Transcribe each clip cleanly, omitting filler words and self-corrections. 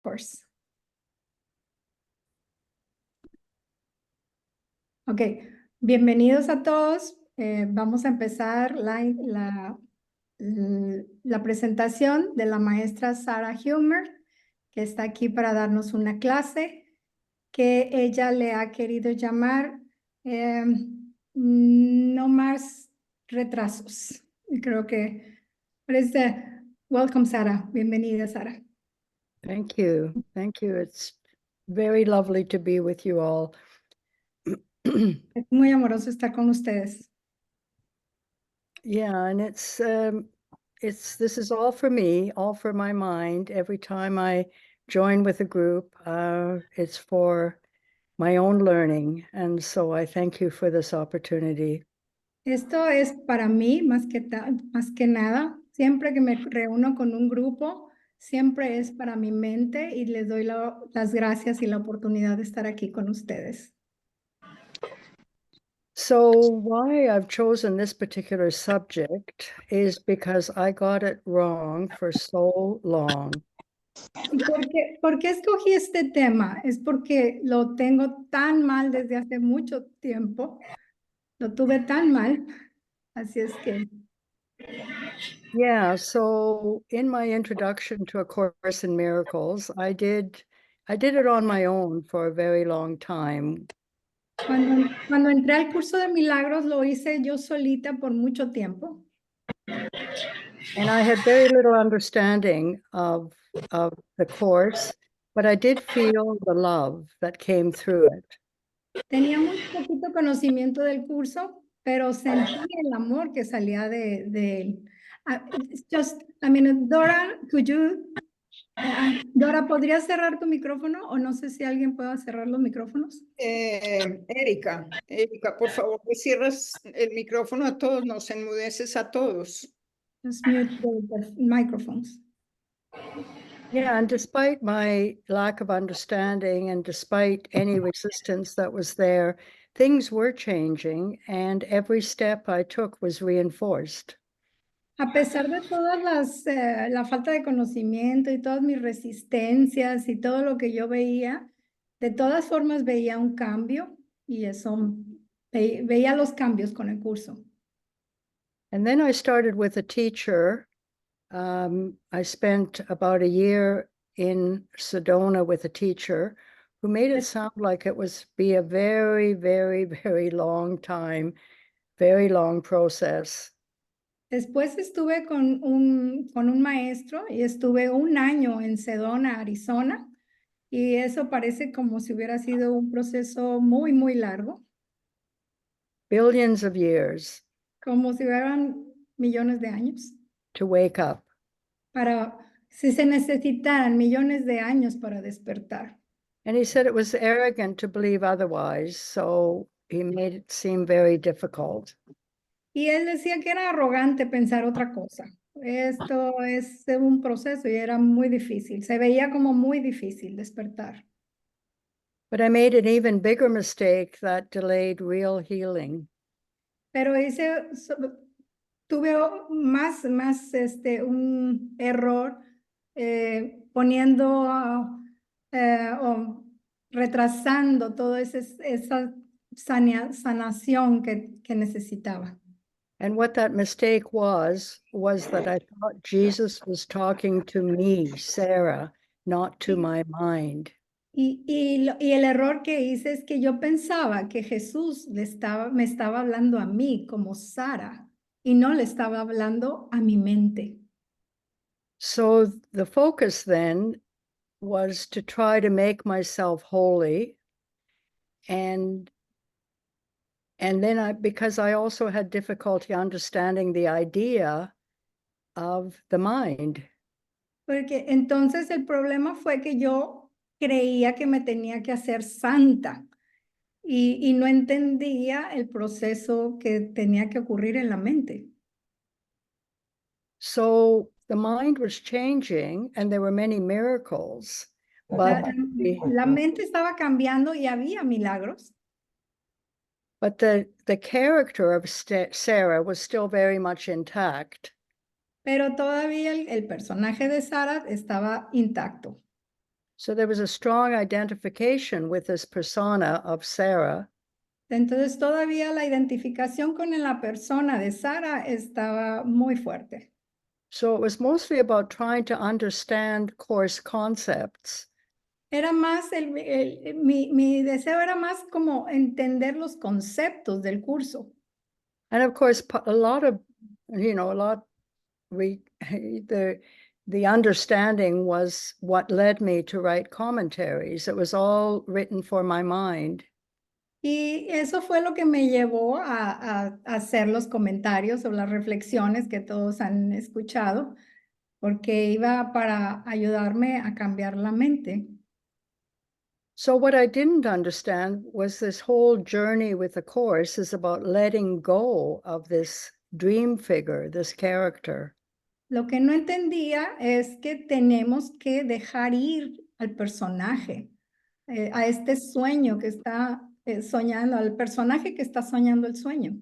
course. Ok, bienvenidos a todos. Vamos a empezar la presentación de la maestra Sarah Huemmert, que está aquí para darnos una clase que ella le ha querido llamar No más retrasos. Y creo que welcome, Sarah. Bienvenida, Sarah. Thank you. Thank you. It's very lovely to be with you all. Es muy amoroso estar con ustedes. Yeah, and this is all for me, all for my mind. Every time I join with a group, it's for my own learning. And so I thank you for this opportunity. Esto es para mí más que nada. Siempre que me reúno con un grupo, siempre es para mi mente y les doy las gracias y la oportunidad de estar aquí con ustedes. So why I've chosen this particular subject is because I got it wrong for so long. ¿Por qué escogí este tema? Es porque lo tengo tan mal desde hace mucho tiempo. Lo tuve tan mal. Así es que... Yeah, so in my introduction to A Course in Miracles, I did it on my own for a very long time. Cuando entré al curso de milagros, lo hice yo solita por mucho tiempo. And I had very little understanding of the course, but I did feel the love that came through it. Tenía muy poquito conocimiento del curso, pero sentí el amor que salía de él. Dora, Dora, ¿podrías cerrar tu micrófono? O no sé si alguien pueda cerrar los micrófonos. Erika, por favor, que cierras el micrófono a todos, nos enmudeces a todos. Just mute the microphones. Yeah, and despite my lack of understanding and despite any resistance that was there, things were changing and every step I took was reinforced. A pesar de todas la falta de conocimiento y todas mis resistencias y todo lo que yo veía, de todas formas veía un cambio y eso, veía los cambios con el curso. And then I started with a teacher. I spent about a year in Sedona with a teacher who made it sound like it was be a very, very, very long time, very long process. Después estuve con un maestro y estuve un año en Sedona, Arizona, y eso parece como si hubiera sido un proceso muy, muy largo. Billions of years. Como si hubieran millones de años. To wake up. Si se necesitaran millones de años para despertar. And he said it was arrogant to believe otherwise, so he made it seem very difficult. Y él decía que era arrogante pensar otra cosa. Esto es un proceso y era muy difícil. Se veía como muy difícil despertar. But I made an even bigger mistake that delayed real healing. Pero tuve más un error poniendo o retrasando toda esa sanación que necesitaba. And what that mistake was that I thought Jesus was talking to me, Sarah, not to my mind. Y el error que hice es que yo pensaba que Jesús me estaba hablando a mí como Sara y no le estaba hablando a mi mente. So the focus then was to try to make myself holy. And then because I also had difficulty understanding the idea of the mind. Porque entonces el problema fue que yo creía que me tenía que hacer santa y no entendía el proceso que tenía que ocurrir en la mente. So the mind was changing and there were many miracles. But la mente estaba cambiando y había milagros. But the character of Sarah was still very much intact. Pero todavía el personaje de Sarah estaba intacto. So there was a strong identification with this persona of Sarah. Entonces todavía la identificación con la persona de Sara estaba muy fuerte. So it was mostly about trying to understand course concepts. Era más, mi deseo era más como entender los conceptos del curso. And of course, a lot of, the understanding was what led me to write commentaries. It was all written for my mind. Y eso fue lo que me llevó a hacer los comentarios o las reflexiones que todos han escuchado, porque iba para ayudarme a cambiar la mente. So what I didn't understand was this whole journey with the course is about letting go of this dream figure, this character. Lo que no entendía es que tenemos que dejar ir al personaje, a este sueño que está soñando, al personaje que está soñando el sueño.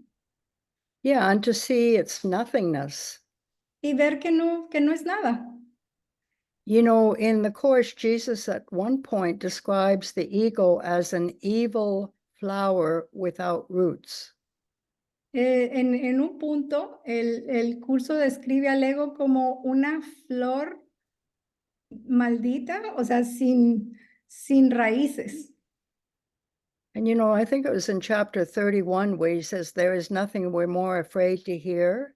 Yeah, and to see its nothingness. Y ver que no es nada. You know, in the Course, Jesus at one point describes the ego as an evil flower without roots. En un punto, el curso describe al ego como una flor maldita, o sea, sin raíces. And, you know, I think it was in chapter 31 where he says, there is nothing we're more afraid to hear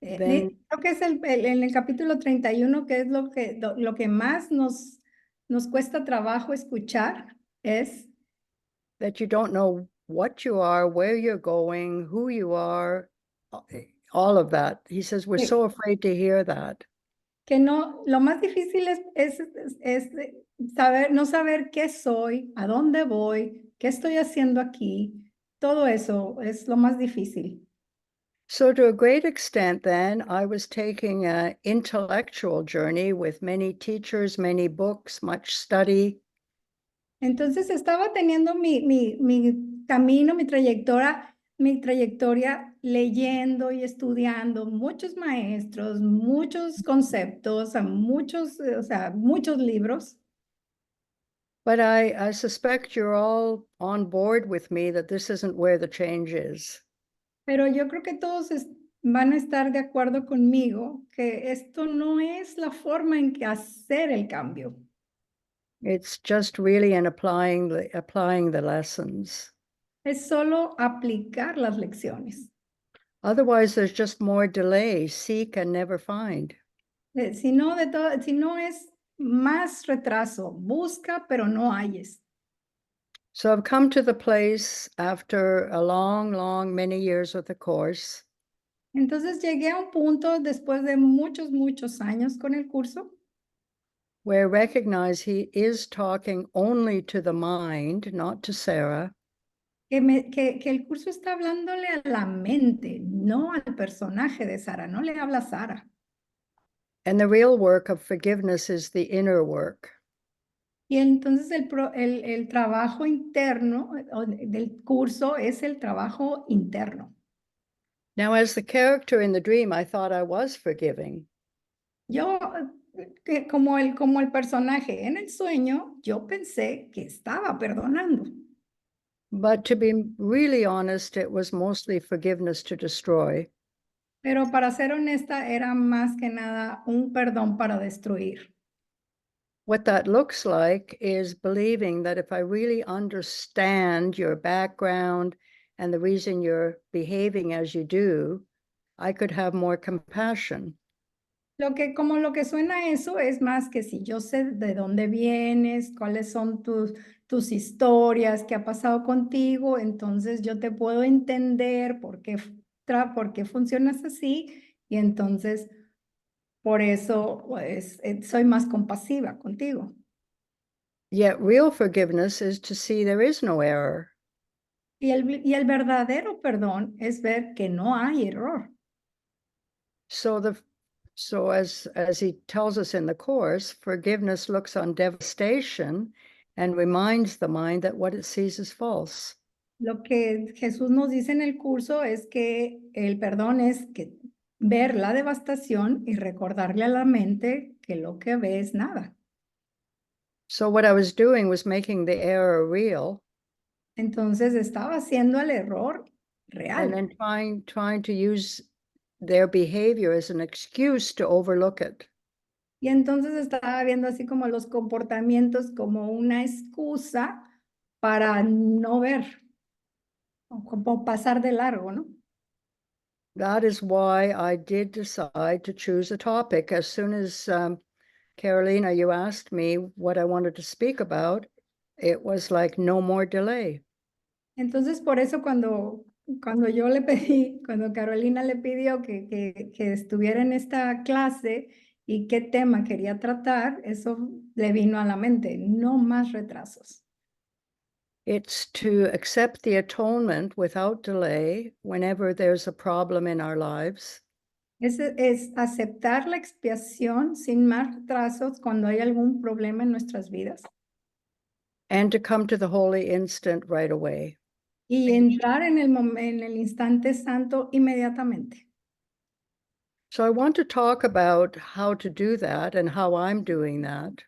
than Creo que es en el capítulo 31, que es lo que más nos cuesta trabajo escuchar, es that you don't know what you are, where you're going, who you are, all of that. He says, we're so afraid to hear that. que no, lo más difícil es saber, no saber qué soy, a dónde voy, qué estoy haciendo aquí. Todo eso es lo más difícil. So to a great extent, then, I was taking an intellectual journey with many teachers, many books, much study. Entonces estaba teniendo mi camino, mi trayectoria leyendo y estudiando muchos maestros, muchos conceptos, o sea, muchos libros. But I suspect you're all on board with me that this isn't where the change is. Pero yo creo que todos van a estar de acuerdo conmigo que esto no es la forma en que hacer el cambio. It's just really in applying the lessons. Es solo aplicar las lecciones. Otherwise, there's just more delay, seek and never find. Si no es más retraso, busca pero no halles. So I've come to the place after a long, many years with the course Entonces llegué a un punto después de muchos años con el curso where I recognize he is talking only to the mind, not to Sarah. que el curso está hablándole a la mente, no al personaje de Sara, no le habla a Sara. And the real work of forgiveness is the inner work. Y entonces el trabajo interno del curso es el trabajo interno. Now, as the character in the dream, I thought I was forgiving. Yo, como el personaje en el sueño, yo pensé que estaba perdonando. But to be really honest, it was mostly forgiveness to destroy. Pero para ser honesta, era más que nada un perdón para destruir. What that looks like is believing that if I really understand your background and the reason you're behaving as you do, I could have more compassion. Lo que suena eso es más que si yo sé de dónde vienes, cuáles son tus historias, qué ha pasado contigo, entonces yo te puedo entender por qué funcionas así y entonces por eso pues, soy más compasiva contigo. Yet real forgiveness is to see there is no error. Y el verdadero perdón es ver que no hay error. So as he tells us in the Course, forgiveness looks on devastation and reminds the mind that what it sees is false. Lo que Jesús nos dice en el curso es que el perdón es que ver la devastación y recordarle a la mente que lo que ve es nada. So what I was doing was making the error real Entonces estaba haciendo el error and real. then trying to use their behavior as an excuse to overlook it. Y entonces estaba viendo así como los comportamientos como una excusa para no ver, o como pasar de largo, ¿no? That is why I did decide to choose a topic. As soon as Carolina, you asked me what I wanted to speak about, it was like no more delay. Entonces, por eso cuando yo le pedí, cuando Carolina le pidió que estuviera en esta clase y qué tema quería tratar, eso le vino a la mente, no más retrasos. It's to accept the atonement without delay whenever there's a problem in our lives. Es aceptar la expiación sin más retrasos cuando hay algún problema en nuestras vidas And to come to the holy instant right away. y entrar en el instante santo inmediatamente. So I want to talk about how to do that and how I'm doing that.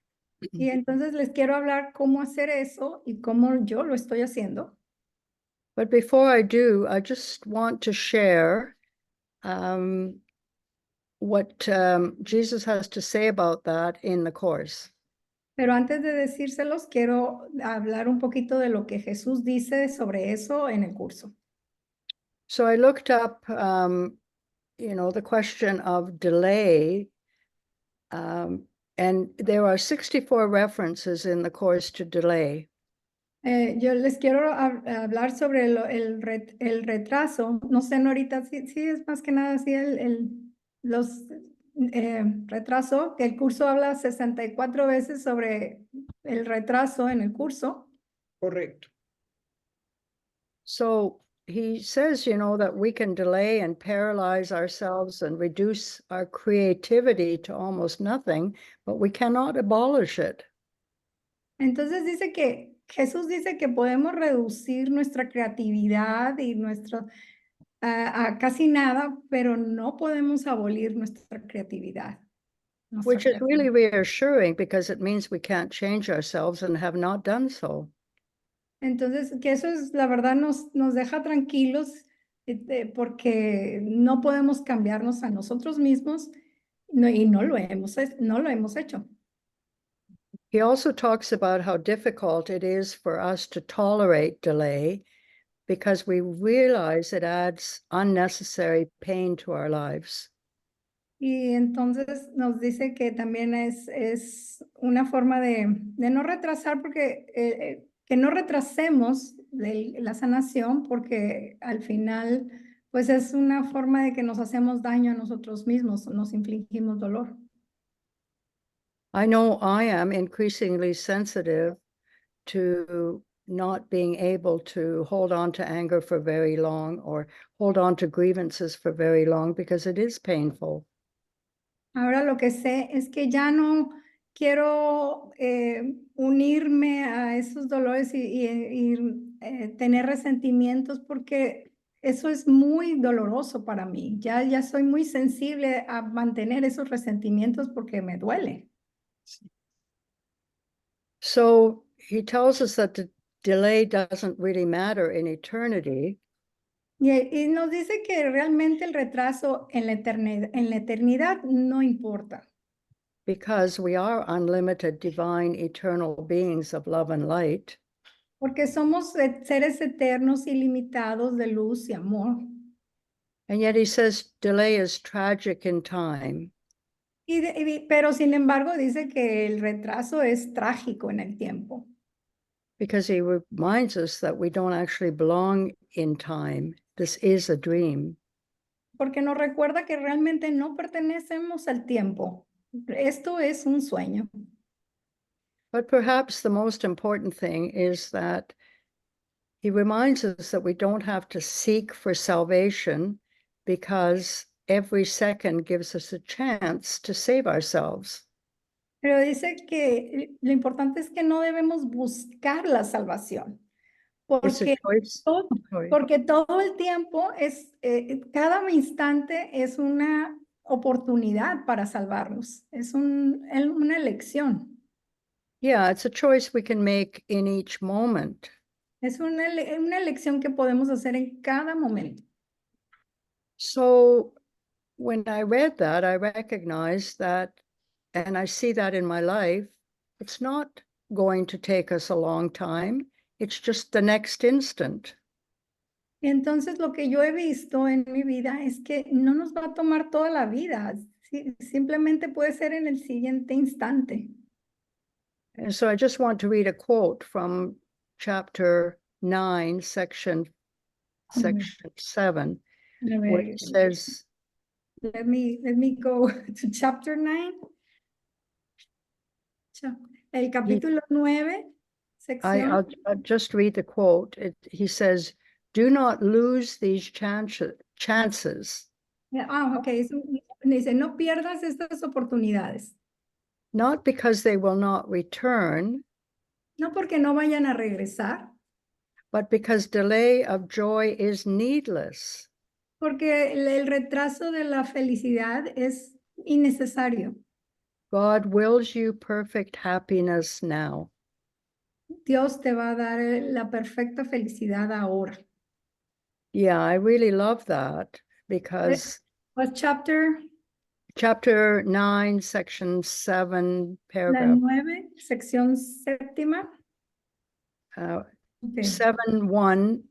Y entonces les quiero hablar cómo hacer eso y cómo yo lo estoy haciendo. But before I do, I just want to share what Jesus has to say about that in the Course. Pero antes de decírselos, quiero hablar un poquito de lo que Jesús dice sobre eso en el curso. So I looked up, the question of delay, and there are 64 references in the Course to delay. Yo les quiero hablar sobre el retraso. No sé, Norita, sí es más que nada así los retraso, que el curso habla 64 veces sobre el retraso en el curso. Correcto. So he says, that we can delay and paralyze ourselves and reduce our creativity to almost nothing, but we cannot abolish it. Entonces Jesús dice que podemos reducir nuestra creatividad y a casi nada, pero no podemos abolir nuestra creatividad. Which is really reassuring because it means we can't change ourselves and have not done so. Entonces, que eso es, la verdad, nos deja tranquilos porque no podemos cambiarnos a nosotros mismos y no lo hemos hecho. He also talks about how difficult it is for us to tolerate delay because we realize it adds unnecessary pain to our lives. Y entonces nos dice que también es una forma de no retrasar, porque que no retrasemos la sanación, porque al final, pues es una forma de que nos hacemos daño a nosotros mismos, nos infligimos dolor. I know I am increasingly sensitive to not being able to hold on to anger for very long or hold on to grievances for very long because it is painful. Ahora lo que sé es que ya no quiero unirme a esos dolores y tener resentimientos, porque eso es muy doloroso para mí. Ya soy muy sensible a mantener esos resentimientos porque me duele. So he tells us that the delay doesn't really matter in eternity. Y nos dice que realmente el retraso en la eternidad no importa. Because we are unlimited, divine, eternal beings of love and light. Porque somos seres eternos, ilimitados de luz y amor. And yet he says delay is tragic in time. Pero sin embargo dice que el retraso es trágico en el tiempo. Because he reminds us that we don't actually belong in time. This is a dream. Porque nos recuerda que realmente no pertenecemos al tiempo. Esto es un sueño. But perhaps the most important thing is that he reminds us that we don't have to seek for salvation because every second gives us a chance to save ourselves. Pero dice que lo importante es que no debemos buscar la salvación. It's a choice. Porque todo el tiempo cada instante es una oportunidad para salvarnos. Es una elección. Yeah, it's a choice we can make in each moment. Es una elección que podemos hacer en cada momento. So when I read that, I recognized that, and I see that in my life, it's not going to take us a long time. It's just the next instant. Y entonces lo que yo he visto en mi vida es que no nos va a tomar toda la vida. Simplemente puede ser en el siguiente instante. And so I just want to read a quote from chapter 9, section 7, where it says, let me go to chapter 9. El capítulo 9, sección. I'll just read the quote. He says, do not lose these chances. Okay. Dice, no pierdas estas oportunidades. Not because they will not return, No porque no vayan a regresar, but because delay of joy is needless. porque el retraso de la felicidad es innecesario. God wills you perfect happiness now. Dios te va a dar la perfecta felicidad ahora. Yeah, I really love that because What chapter? chapter 9, section 7, La paragraph 9, sección 7. Okay. 7:1,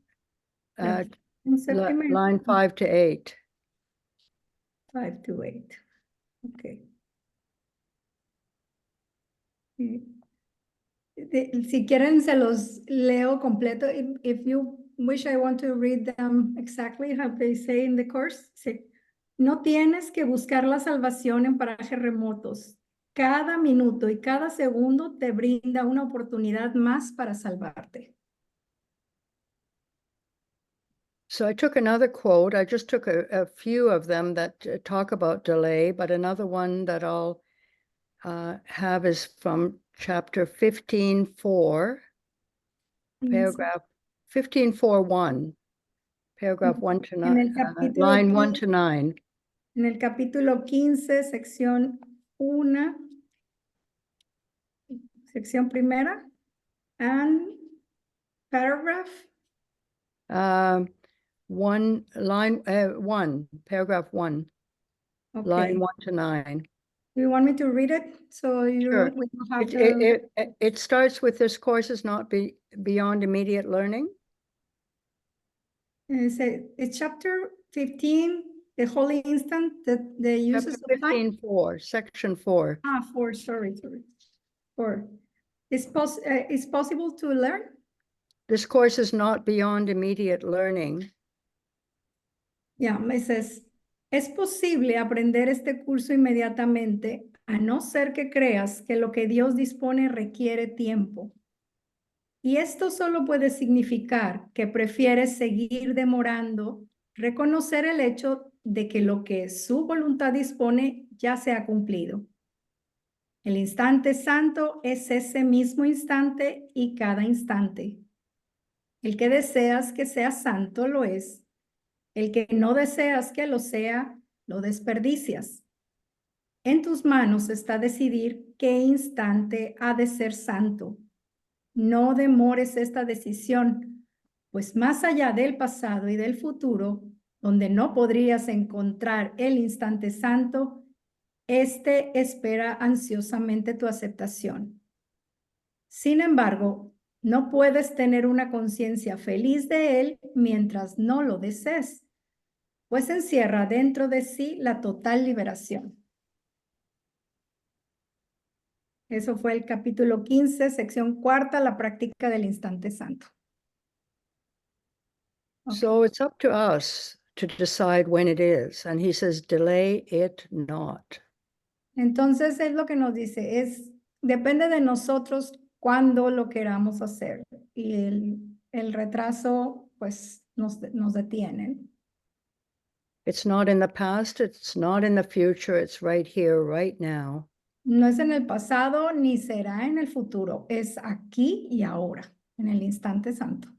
line 5 to 8. 5 to 8. Okay. Si quieren, se los leo completo. If you wish, I want to read them exactly how they say in the course. Sí. No tienes que buscar la salvación en parajes remotos. Cada minuto y cada segundo te brinda una oportunidad más para salvarte. So I took another quote. I just took a few of them that talk about delay, but another one that I'll have is from chapter 15:4, paragraph 15:4:1, paragraph 1 to 9, line 1 to 9. En el capítulo 15, sección 1, sección primera, and paragraph. Line 1, paragraph 1, Okay. line 1 to 9. Do you want me to read it? So Sure. we don't have to... It starts with this course is not beyond immediate learning. It's chapter 15, the holy instant, the uses Chapter of time. 15:4, section 4. 4, sorry. 4. It's possible to learn. This course is not beyond immediate learning. Yeah, me says, es posible aprender este curso inmediatamente, a no ser que creas que lo que Dios dispone requiere tiempo. Y esto solo puede significar que prefieres seguir demorando, reconocer el hecho de que lo que su voluntad dispone ya se ha cumplido. El instante santo es ese mismo instante y cada instante. El que deseas que sea santo lo es. El que no deseas que lo sea, lo desperdicias. En tus manos está decidir qué instante ha de ser santo. No demores esta decisión, pues más allá del pasado y del futuro, donde no podrías encontrar el instante santo, este espera ansiosamente tu aceptación. Sin embargo, no puedes tener una conciencia feliz de él mientras no lo desees, pues encierra dentro de sí la total liberación. Eso fue el capítulo 15, sección 4, la práctica del instante santo. Okay. So it's up to us to decide when it is. And he says, delay it not. Entonces es lo que nos dice, depende de nosotros cuándo lo queramos hacer. Y el retraso, pues, nos detienen. It's not in the past, it's not in the future, it's right here, right now. No es en el pasado ni será en el futuro, es aquí y ahora, en el instante santo.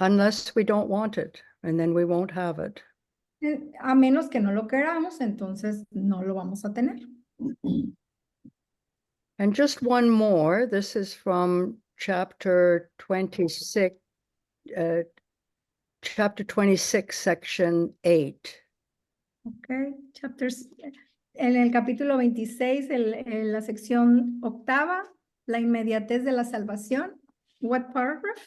Unless we don't want it, and then we won't have it. A menos que no lo queramos, entonces no lo vamos a tener. And just one more. This is from chapter 26, section 8. Okay, chapters. En el capítulo 26, la sección octava, la inmediatez de la salvación. What paragraph?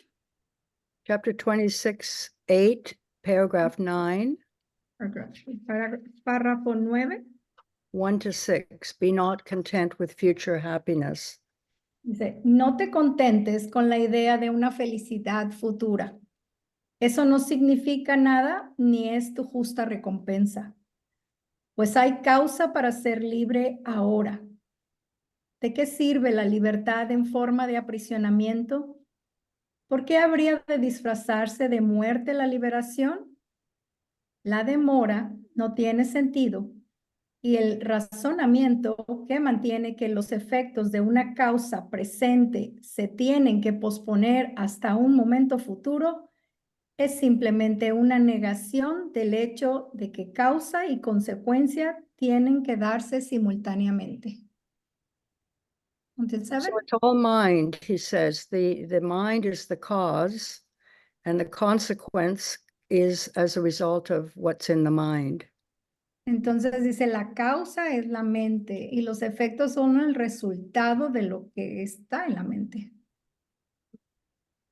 Chapter 26, 8, paragraph 9. Párrafo 9. 1 to 6. Be not content with future happiness. Dice, no te contentes con la idea de una felicidad futura. Eso no significa nada ni es tu justa recompensa. Pues hay causa para ser libre ahora. ¿De qué sirve la libertad en forma de aprisionamiento? ¿Por qué habría de disfrazarse de muerte la liberación? La demora no tiene sentido y el razonamiento que mantiene que los efectos de una causa presente se tienen que posponer hasta un momento futuro es simplemente una negación del hecho de que causa y consecuencia tienen que darse simultáneamente. Until 7? So it's all mind, he says. The mind is the cause, and the consequence is as a result of what's in the mind. Entonces dice, la causa es la mente y los efectos son el resultado de lo que está en la mente.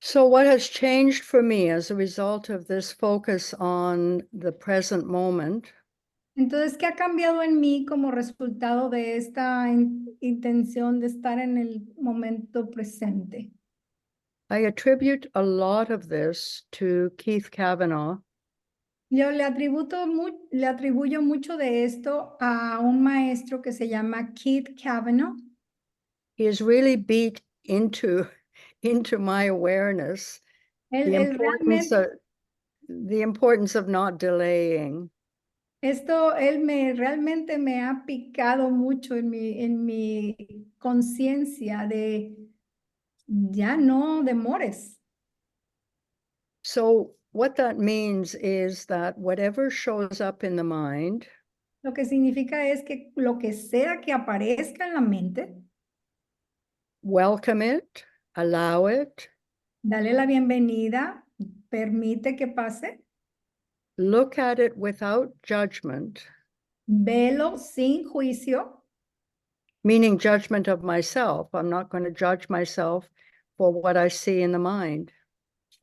So what has changed for me as a result of this focus on the present moment? Entonces, ¿qué ha cambiado en mí como resultado de esta intención de estar en el momento presente? I attribute a lot of this to Keith Kavanaugh. Yo le atribuyo mucho de esto a un maestro que se llama Keith Kavanaugh. He has really beat into my awareness Él realmente, the importance of not delaying. realmente me ha picado mucho en mi conciencia de ya no demores. So what that means is that whatever shows up in the mind, Lo que significa es que lo que sea que aparezca en la mente, welcome it, allow it, dale la bienvenida, permite que pase, look at it without judgment, velo sin juicio, meaning judgment of myself. I'm not going to judge myself for what I see in the mind.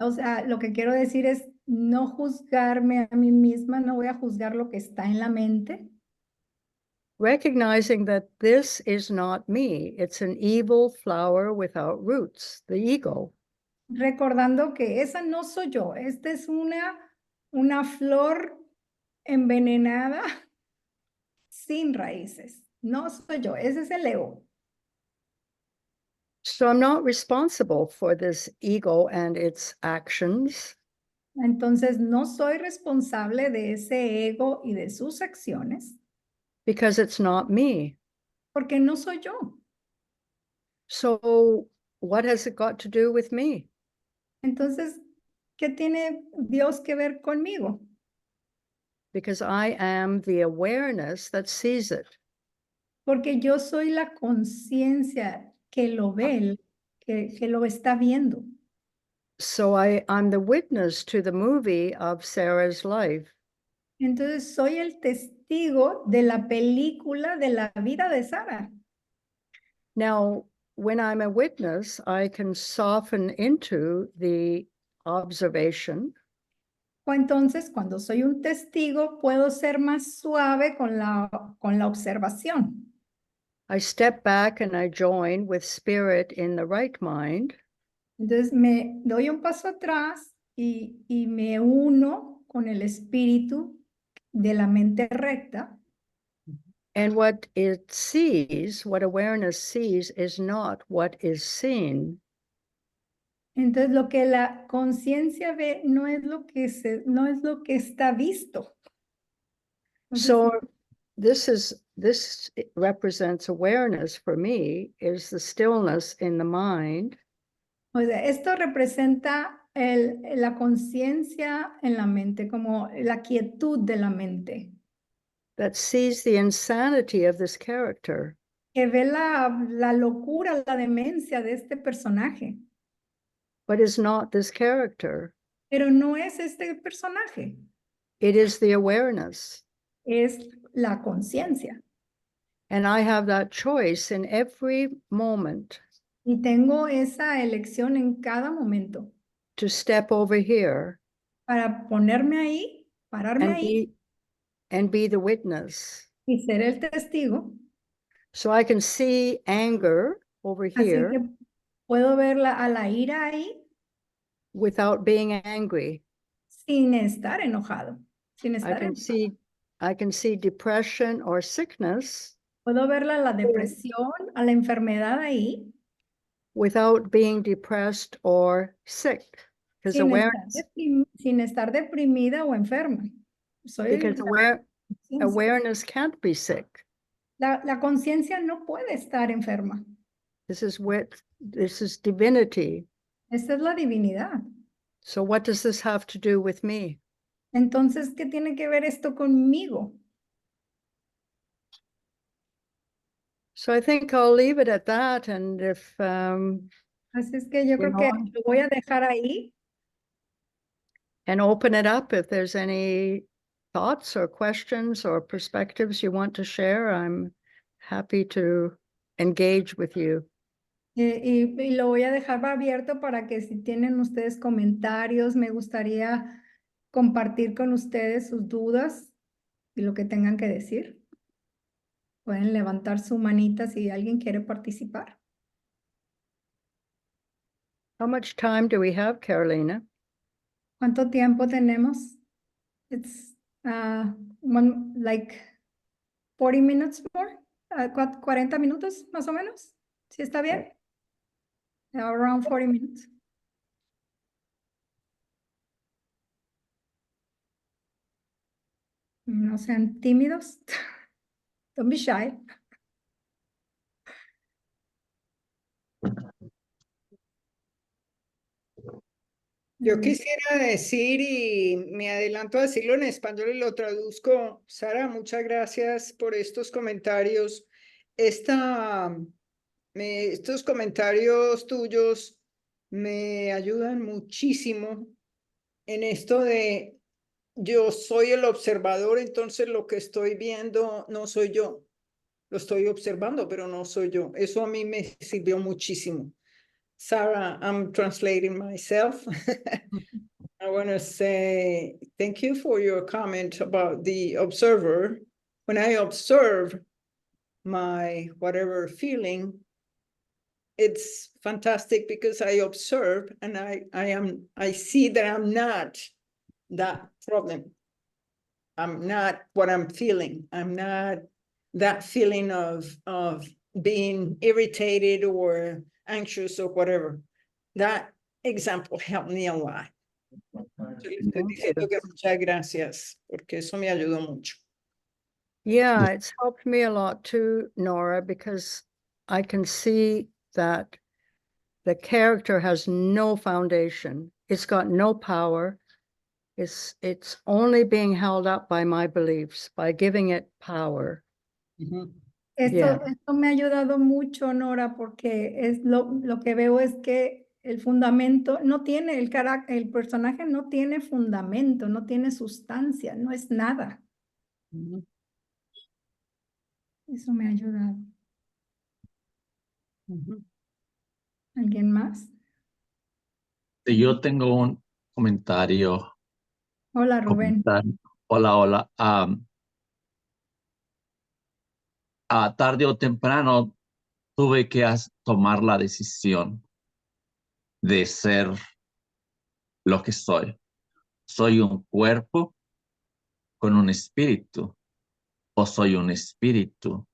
o sea, lo que quiero decir es no juzgarme a mí misma, no voy a juzgar lo que está en la mente, Recognizing that this is not me. It's an evil flower without roots, the ego. recordando que esa no soy yo, esta es una flor envenenada sin raíces, no soy yo, ese es el ego. So I'm not responsible for this ego and its actions. Entonces no soy responsable de ese ego y de sus acciones Because it's not me. porque no soy yo. So what has it got to do with me? Entonces, ¿qué tiene Dios que ver conmigo? Because I am the awareness that sees it. Porque yo soy la conciencia que lo ve, que lo está viendo. So I'm the witness to the movie of Sarah's life. Entonces soy el testigo de la película de la vida de Sara. Now, when I'm a witness, I can soften into the observation. O entonces, cuando soy un testigo, puedo ser más suave con la observación. I step back and I join with spirit in the right mind. Entonces me doy un paso atrás y me uno con el espíritu de la mente recta. And what it sees, what awareness sees, is not what is seen. Entonces lo que la conciencia ve no es lo que está visto. Entonces, So this represents awareness for me, is the stillness in the mind. o sea, esto representa la conciencia en la mente, como la quietud de la mente, That sees the insanity of this character. que ve la locura, la demencia de este personaje, but is not this character. pero no es este personaje, It is the awareness. es la conciencia. And I have that choice in every moment Y tengo esa elección en cada momento to step over here para ponerme ahí, pararme ahí and be the witness. y ser el testigo. So I can see anger over Así here que puedo ver a la ira ahí without being angry. sin estar enojado, sin I estar can enojado. see depression or sickness Puedo verla la depresión, a la enfermedad ahí, without being depressed or sick. Because sin estar deprimida o enferma. awareness can't be sick. La conciencia no puede estar enferma. This is divinity. Esta es la divinidad. So what does this have to do with me? Entonces, ¿qué tiene que ver esto conmigo? So I think I'll leave it at that. And if Así es que yo creo que lo voy a dejar ahí. And open it up if there's any thoughts or questions or perspectives you want to share. I'm happy to engage with you. Y lo voy a dejar abierto para que si tienen ustedes comentarios, me gustaría compartir con ustedes sus dudas y lo que tengan que decir. Pueden levantar su manita si alguien quiere participar. How much time do we have, Carolina? ¿Cuánto tiempo tenemos? It's like 40 minutes more. 40 minutos más o menos. ¿Sí está bien? Around 40 minutes. No sean tímidos. Don't be shy. Yo quisiera decir, y me adelanto a decirlo en español y lo traduzco. Sara, muchas gracias por estos comentarios. Estos comentarios tuyos me ayudan muchísimo en esto de yo soy el observador, entonces lo que estoy viendo no soy yo. Lo estoy observando, pero no soy yo. Eso a mí me sirvió muchísimo. Sarah, I'm translating myself. I want to say thank you for your comment about the observer. When I observe my whatever feeling, it's fantastic because I observe and I see that I'm not that problem. I'm not what I'm feeling. I'm not that feeling of being irritated or anxious or whatever. That example helped me a lot. Estoy diciendo que muchas gracias, porque eso me ayudó mucho. Yeah, it's helped me a lot too, Nora, because I can see that the character has no foundation. It's got no power. It's only being held up by my beliefs, by giving it power. Esto me ha ayudado mucho, Nora, porque es lo que veo es que el fundamento no tiene, el personaje no tiene fundamento, no tiene sustancia, no es nada. Eso me ha ayudado. ¿Alguien más? Yo tengo un comentario. Hola, Rubén. Hola. Tarde o temprano tuve que tomar la decisión de ser lo que soy. ¿Soy un cuerpo con un espíritu o soy un espíritu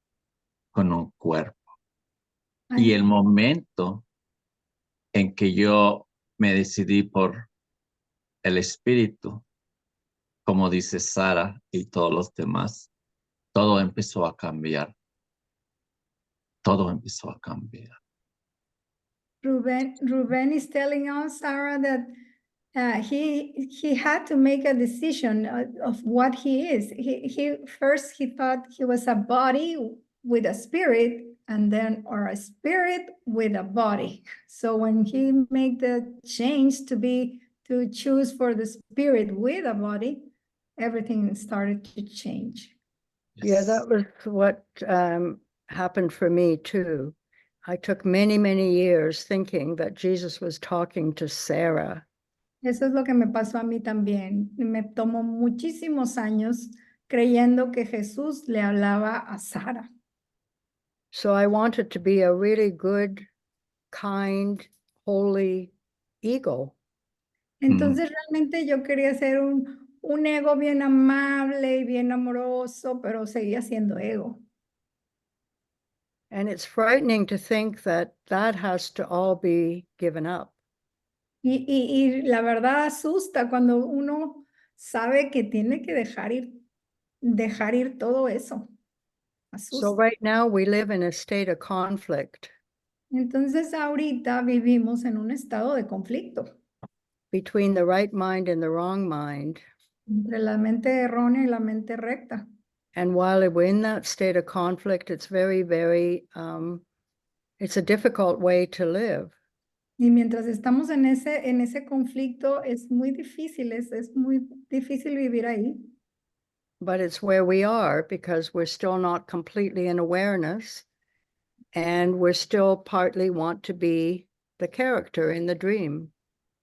con un cuerpo? Y el momento en que yo me decidí por el espíritu, como dice Sara y todos los demás, todo empezó a cambiar. Todo empezó a cambiar. Ruben is telling us, Sarah, that he had to make a decision of what he is. He first he thought he was a body with a spirit, and then our spirit with a body. So when he made the change to choose for the spirit with a body, everything started to change. Yeah, that was what happened for me too. I took many, many years thinking that Jesus was talking to Sarah. Eso es lo que me pasó a mí también. Me tomó muchísimos años creyendo que Jesús le hablaba a Sara. So I wanted to be a really good, kind, holy ego. Entonces realmente yo quería ser un ego bien amable y bien amoroso, pero seguía siendo ego. And it's frightening to think that that has to all be given up. Y la verdad asusta cuando uno sabe que tiene que dejar ir todo eso. So Asusta. right now we live in a state of conflict Entonces ahorita vivimos en un estado de conflicto between the right mind and the wrong mind. entre la mente errónea y la mente recta. And while we're in that state of conflict, it's very, very, it's a difficult way to live. Y mientras estamos en ese conflicto, es muy difícil vivir ahí. But it's where we are because we're still not completely in awareness and we're still partly want to be the character in the dream.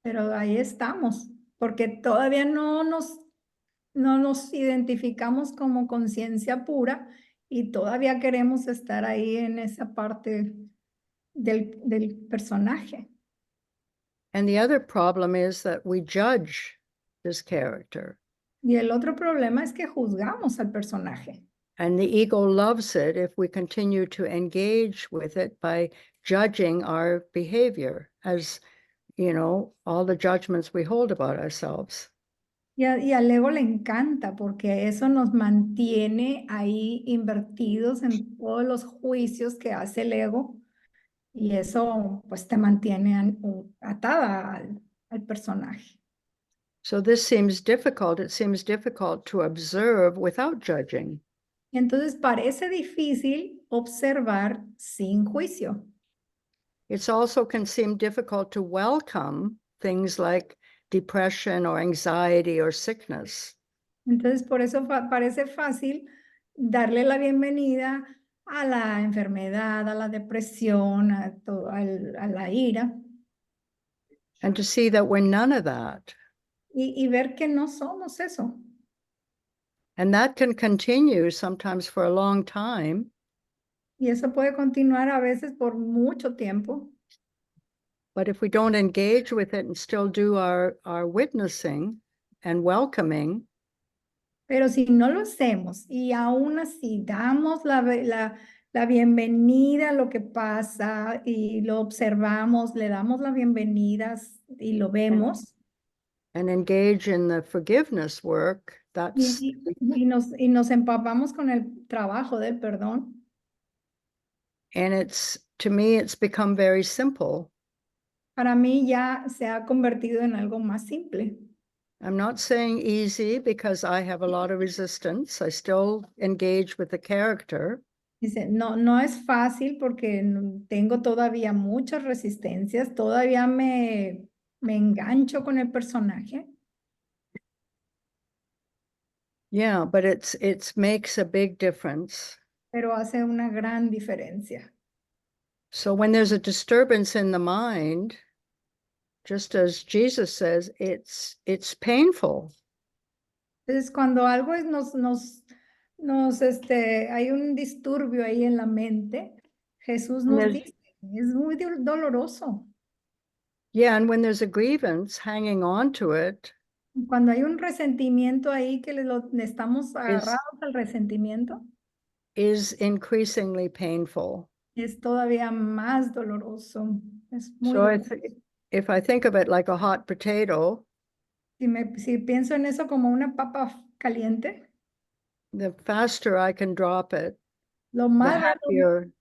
Pero ahí estamos, porque todavía no nos identificamos como conciencia pura y todavía queremos estar ahí en esa parte del personaje. And the other problem is that we judge this character. Y el otro problema es que juzgamos al personaje. And the ego loves it if we continue to engage with it by judging our behavior as, you know, all the judgments we hold about ourselves. Y al ego le encanta porque eso nos mantiene ahí invertidos en todos los juicios que hace el ego y eso pues te mantiene atada al personaje. So this seems difficult. It seems difficult to observe without judging. Y entonces parece difícil observar sin juicio. It's also can seem difficult to welcome things like depression or anxiety or sickness. Entonces por eso parece fácil darle la bienvenida a la enfermedad, a la depresión, a la ira. And to see that we're none of that. Y ver que no somos eso. And that can continue sometimes for a long time. Y eso puede continuar a veces por mucho tiempo. But if we don't engage with it and still do our witnessing and welcoming, Pero si no lo hacemos y aún así damos la bienvenida a lo que pasa y lo observamos, le damos la bienvenida y lo vemos. and engage in the forgiveness work, that's Y nos empapamos con el trabajo del perdón. and it's, to me, it's become very simple. Para mí ya se ha convertido en algo más simple. I'm not saying easy because I have a lot of resistance. I still engage with the character. Dice, no es fácil porque tengo todavía muchas resistencias, todavía me engancho con el personaje. Yeah, but it's makes a big difference. Pero hace una gran diferencia. So when there's a disturbance in the mind, just as Jesus says, it's painful. Entonces, cuando algo hay un disturbio ahí en la mente, Jesús nos dice, es muy doloroso. Yeah, and when there's a grievance hanging on to it, Cuando hay un resentimiento ahí que le estamos agarrados al resentimiento, is increasingly painful. es todavía más doloroso. Es muy So doloroso. if I think of it like a hot potato, Si pienso en eso como una papa caliente, the faster I can drop it, lo the más rápido, happier.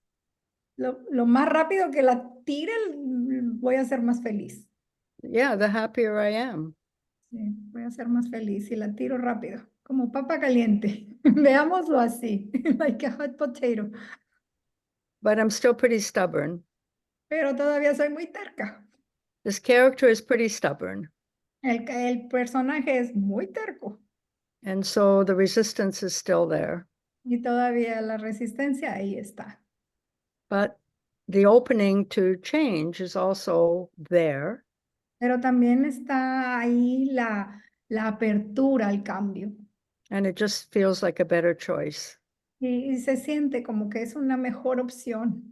lo más rápido que la tire, voy a ser más feliz. Yeah, the happier I am. Sí, voy a ser más feliz si la tiro rápido, como papa caliente. Veámoslo así, like a hot potato. but I'm still pretty stubborn. pero todavía soy muy terca. This character is pretty stubborn. El personaje es muy terco And so the resistance is still there. y todavía la resistencia ahí está. But the opening to change is also there. Pero también está ahí la apertura al cambio. And it just feels like a better choice. Y se siente como que es una mejor opción.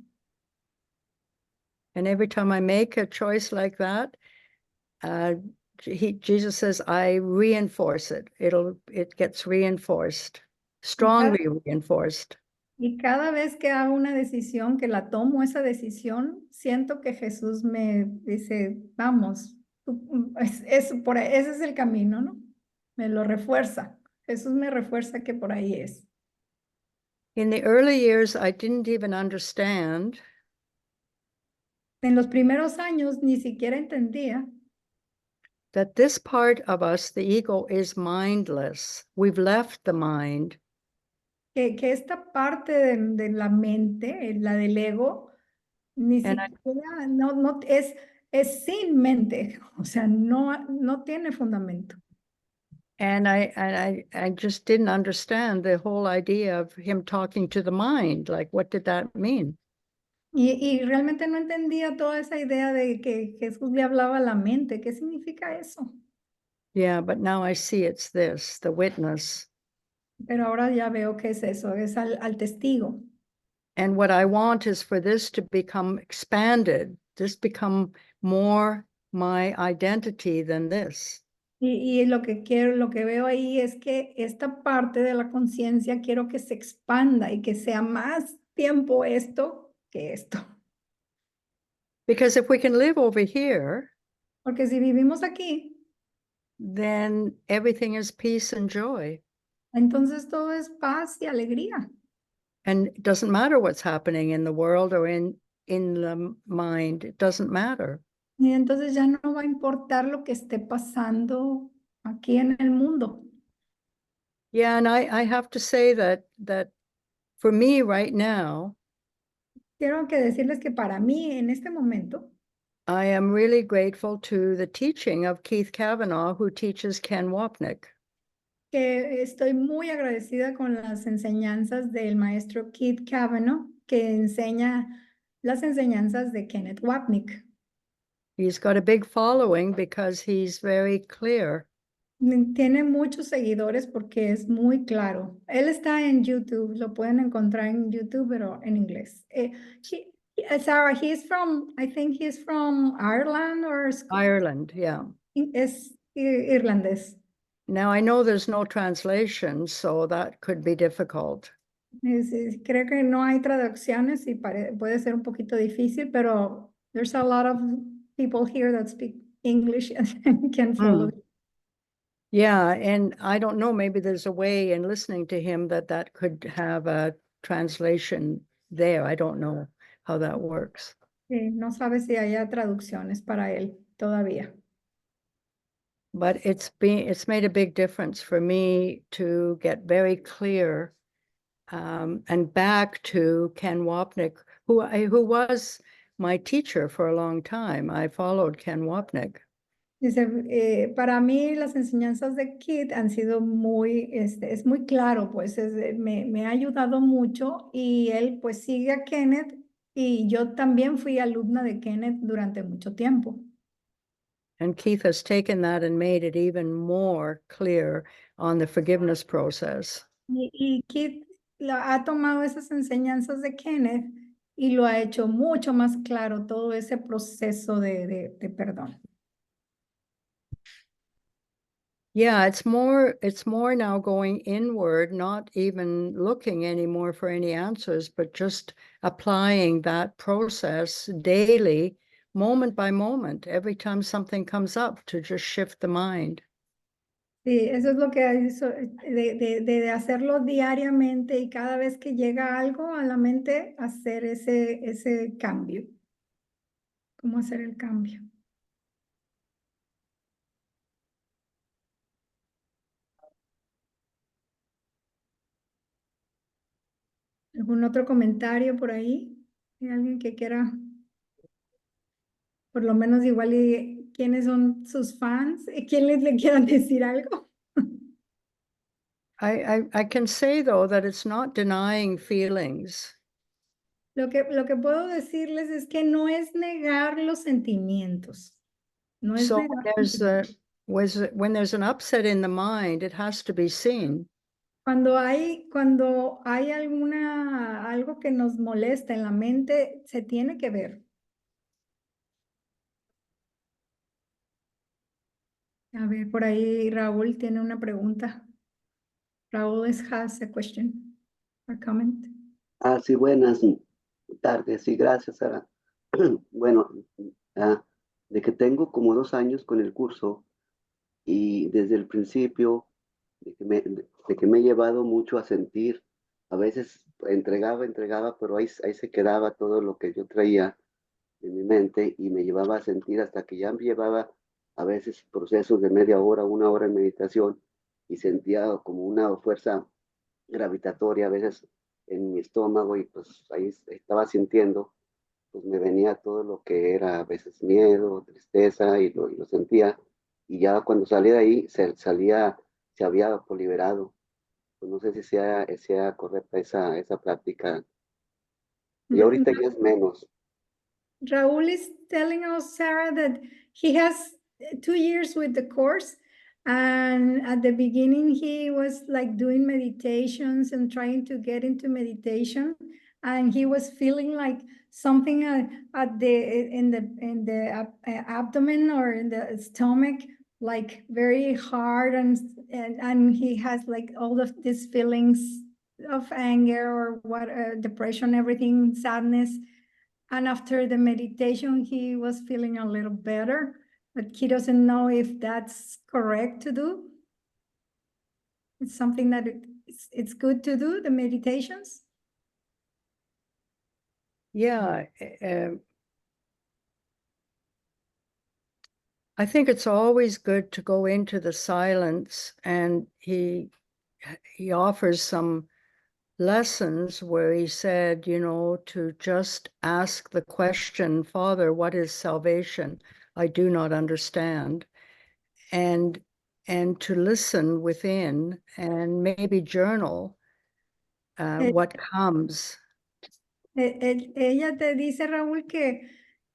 And every time I make a choice like that, Jesus says, I reinforce it. It gets reinforced, strongly reinforced. Y cada vez que hago una decisión, que la tomo esa decisión, siento que Jesús me dice, vamos, ese es el camino, ¿no? Me lo refuerza. Jesús me refuerza que por ahí es. In the early years, I didn't even understand En los primeros años ni siquiera entendía that this part of us, the ego, is mindless. We've left the mind. que esta parte de la mente, la del ego, ni And siquiera, no, es sin mente, o sea, no tiene fundamento. And I just didn't understand the whole idea of him talking to the mind. Like, what did that mean? Y realmente no entendía toda esa idea de que Jesús le hablaba a la mente. ¿Qué significa eso? Yeah, but now I see it's this, the witness. Pero ahora ya veo que es eso, es al testigo. And what I want is for this to become expanded, this become more my identity than this. Y lo que quiero, lo que veo ahí es que esta parte de la conciencia quiero que se expanda y que sea más tiempo esto que esto. Because if we can live over here, Porque si vivimos aquí, then everything is peace and joy. entonces todo es paz y alegría. And it doesn't matter what's happening in the world or in the mind, it doesn't matter. Y entonces ya no va a importar lo que esté pasando aquí en el mundo. Yeah, and I have to say that for me right now, Quiero que decirles que para mí en este momento I am really grateful to the teaching of Keith Kavanaugh, who teaches Ken Wapnick. que estoy muy agradecida con las enseñanzas del maestro Keith Kavanaugh, que enseña las enseñanzas de Kenneth Wapnick. He's got a big following because he's very clear. Tiene muchos seguidores porque es muy claro. Él está en YouTube, lo pueden encontrar en YouTube, pero en inglés. Sarah, I think he's from Ireland or Ireland, yeah. es irlandés. Now I know there's no translation, so that could be difficult. Creo que no hay traducciones y puede ser un poquito difícil, pero there's a lot of people here that speak English and can follow. Yeah, and I don't know, maybe there's a way in listening to him that could have a translation there. I don't know how that works. No sabe si haya traducciones para él todavía. But it's made a big difference for me to get very clear and back to Ken Wapnick, who was my teacher for a long time. I followed Ken Wapnick. Dice, para mí las enseñanzas de Kit han sido muy, es muy claro, pues me ha ayudado mucho y él pues sigue a Kenneth y yo también fui alumna de Kenneth durante mucho tiempo. And Keith has taken that and made it even more clear on the forgiveness process. Y Kit ha tomado esas enseñanzas de Kenneth y lo ha hecho mucho más claro todo ese proceso de perdón. Yeah, it's more now going inward, not even looking anymore for any answers, but just applying that process daily, moment by moment, every time something comes up, to just shift the mind. Sí, eso es lo que hizo, de hacerlo diariamente y cada vez que llega algo a la mente, hacer ese cambio. ¿Cómo hacer el cambio? ¿Algún otro comentario por ahí? ¿Hay alguien que quiera, por lo menos igual, y quiénes son sus fans? ¿Quién le quieran decir algo? I can say though that it's not denying feelings. Lo que puedo decirles es que no es negar los sentimientos. No es So negar when there's an upset in the mind, it has to be seen. Cuando hay algo que nos molesta en la mente, se tiene que ver. A ver, por ahí Raúl tiene una pregunta. Raúl has a question or comment. Sí, buenas tardes, sí, gracias, Sara. Bueno, de que tengo como 2 años con el curso y desde el principio de que me he llevado mucho a sentir, a veces entregaba, pero ahí se quedaba todo lo que yo traía en mi mente y me llevaba a sentir hasta que ya me llevaba a veces procesos de media hora, 1 hora en meditación y sentía como una fuerza gravitatoria a veces en mi estómago y pues ahí estaba sintiendo, pues me venía todo lo que era a veces miedo, tristeza y lo sentía y ya cuando salía de ahí se había liberado. Pues no sé si sea correcta esa práctica y ahorita ya es menos. Raúl is telling us, Sarah, that he has 2 years with the course. And at the beginning, he was like doing meditations and trying to get into meditation. And he was feeling like something in the abdomen or in the stomach, like very hard. And he has like all of these feelings of anger or depression, everything, sadness. And after the meditation, he was feeling a little better, but he doesn't know if that's correct to do. It's something that it's good to do, the meditations. Yeah. I think it's always good to go into the silence, and he offers some lessons where he said, to just ask the question, Father, what is salvation? I do not understand. And to listen within and maybe journal what comes. Ella te dice, Raúl, que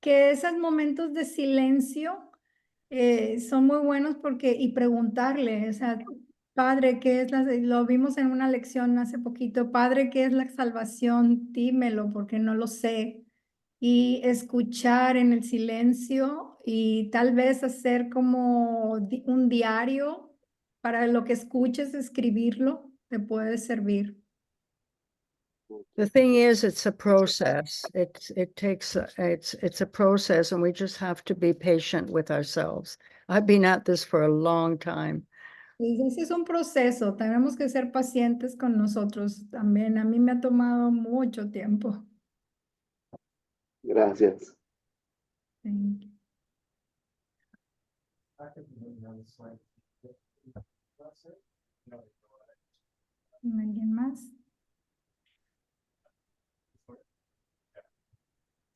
esos momentos de silencio son muy buenos y preguntarle, o sea, Padre, ¿qué es lo vimos en una lección hace poquito, Padre, ¿qué es la salvación? Dímelo, porque no lo sé. Y escuchar en el silencio y tal vez hacer como un diario para lo que escuches, escribirlo, te puede servir. The thing is, it's a process. It's a process, and we just have to be patient with ourselves. I've been at this for a long time. Ese es un proceso, tenemos que ser pacientes con nosotros también. A mí me ha tomado mucho tiempo. Gracias. Sí. ¿Alguien más?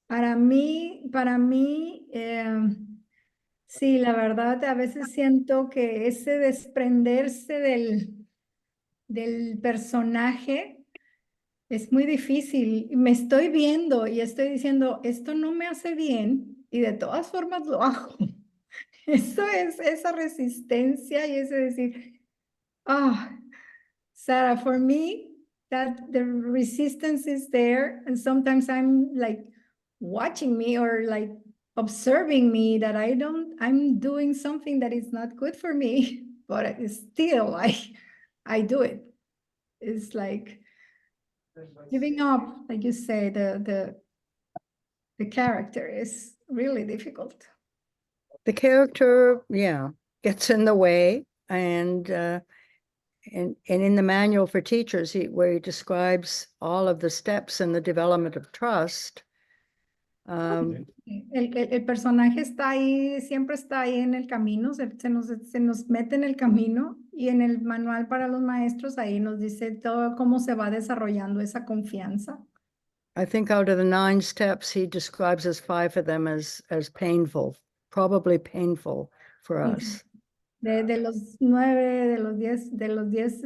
Para mí, sí, la verdad, a veces siento que ese desprenderse del personaje es muy difícil. Me estoy viendo y estoy diciendo, esto no me hace bien y de todas formas lo hago. Eso es esa resistencia y ese decir, Sarah, for me, that the resistance is there. And sometimes I'm like watching me or like observing me that I'm doing something that is not good for me, but it's still I do it. It's like giving up, like you say, the character is really difficult. The character, gets in the way, and in the manual for teachers, where he describes all of the steps in the development of trust. El personaje está ahí, siempre está ahí en el camino, se nos mete en el camino y en el manual para los maestros ahí nos dice todo cómo se va desarrollando esa confianza. I think out of the 9 steps, he describes as 5 of them as painful, probably painful for us. De los 9, de los 10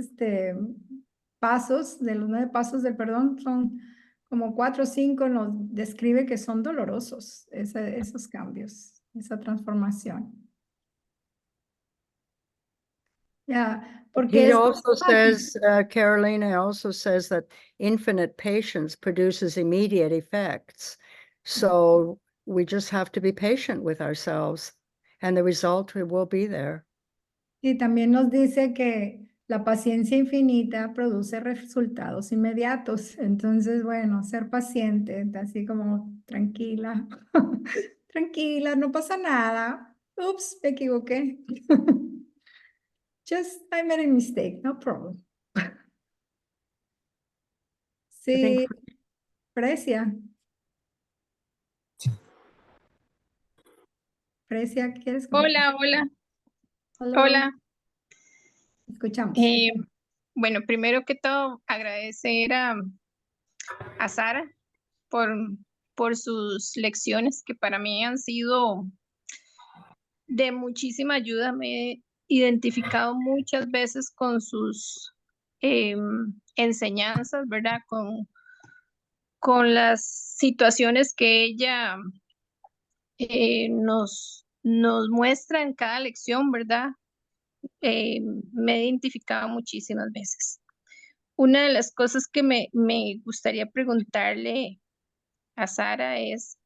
pasos, de los 9 pasos del perdón, son como 4 o 5 nos describe que son dolorosos esos cambios, esa transformación. Ya, porque He es also fácil. says, Carolina also says that infinite patience produces immediate effects. So we just have to be patient with ourselves and the result will be there. Y también nos dice que la paciencia infinita produce resultados inmediatos. Entonces, bueno, ser paciente, así como tranquila, tranquila, no pasa nada. Ups, me equivoqué. Just, I made a mistake, no problem. Sí, Precia. Precia, ¿quieres comentar? Hola, Hola, hola. escuchamos. Bueno, primero que todo, agradecer a Sara por sus lecciones que para mí han sido de muchísima ayuda. Me he identificado muchas veces con sus enseñanzas, ¿verdad? Con las situaciones que ella nos muestra en cada lección, ¿verdad? Me he identificado muchísimas veces. Una de las cosas que me gustaría preguntarle a Sara es,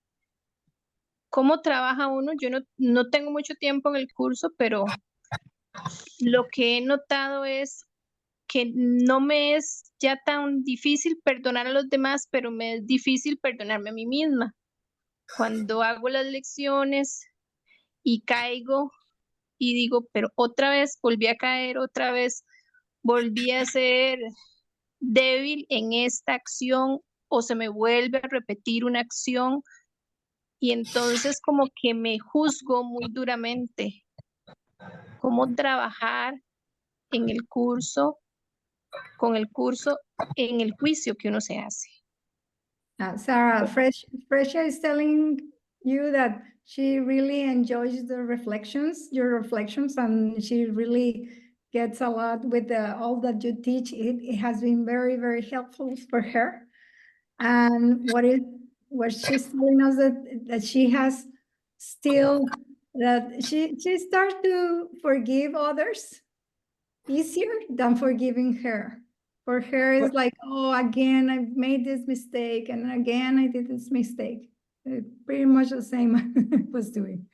¿cómo trabaja uno? Yo no tengo mucho tiempo en el curso, pero lo que he notado es que no me es ya tan difícil perdonar a los demás, pero me es difícil perdonarme a mí misma. Cuando hago las lecciones y caigo y digo, pero otra vez volví a caer, otra vez volví a ser débil en esta acción o se me vuelve a repetir una acción y entonces como que me juzgo muy duramente. ¿Cómo trabajar en el curso, con el curso, en el juicio que uno se hace? Sarah, Frecia is telling you that she really enjoys the reflections, your reflections, and she really gets a lot with all that you teach. It has been very, very helpful for her. And what she's telling us that she has still, that she starts to forgive others easier than forgiving her. For her, it's like, oh, again, I made this mistake, and again, I did this mistake. Pretty much the same I was doing.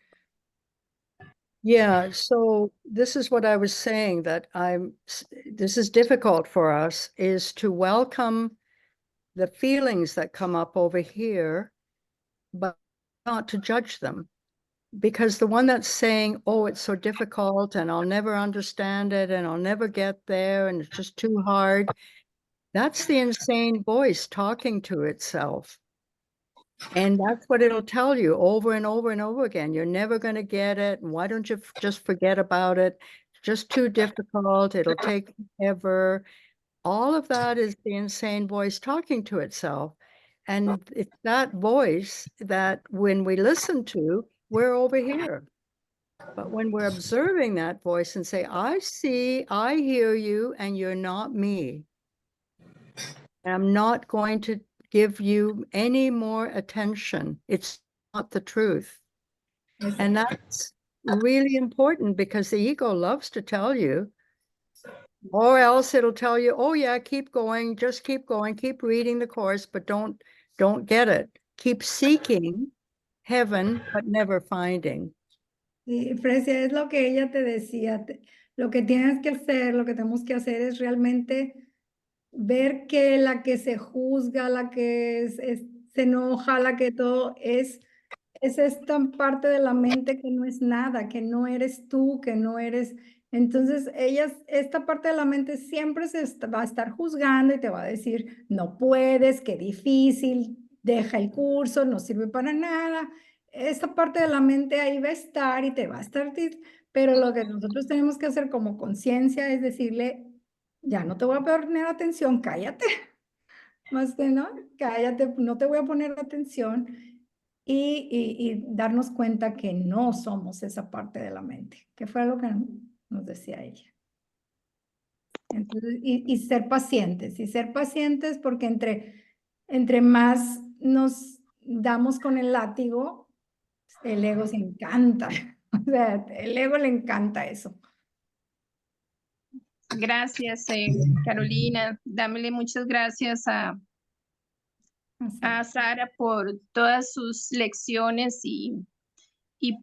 Yeah, so this is what I was saying, that this is difficult for us, is to welcome the feelings that come up over here, but not to judge them. Because the one that's saying, oh, it's so difficult and I'll never understand it and I'll never get there and it's just too hard, that's the insane voice talking to itself. And that's what it'll tell you over and over and over again. You're never going to get it. And why don't you just forget about it? It's just too difficult. It'll take forever. All of that is the insane voice talking to itself. And it's that voice that when we listen to, we're over here. But when we're observing that voice and say, I see, I hear you, and you're not me. And I'm not going to give you any more attention. It's not the truth. Yes. And that's really important because the ego loves to tell you, or else it'll tell you, oh yeah, keep going, just keep going, keep reading the course, but don't get it. Keep seeking heaven, but never finding. Sí, Frecia, es lo que ella te decía. Lo que tienes que hacer, lo que tenemos que hacer es realmente ver que la que se juzga, la que se enoja, la que todo es esta parte de la mente que no es nada, que no eres tú, que no eres. Entonces, esta parte de la mente siempre va a estar juzgando y te va a decir, no puedes, qué difícil, deja el curso, no sirve para nada. Esta parte de la mente ahí va a estar y te va a estar, pero lo que nosotros tenemos que hacer como conciencia es decirle, ya no te voy a poner atención, cállate. más que no, cállate, no te voy a poner atención y darnos cuenta que no somos esa parte de la mente, que fue lo que nos decía ella. Entonces, y ser pacientes porque entre más nos damos con el látigo, el ego se encanta. O sea, el ego le encanta eso. Gracias, Carolina. Dámele muchas gracias a Sara por todas sus lecciones y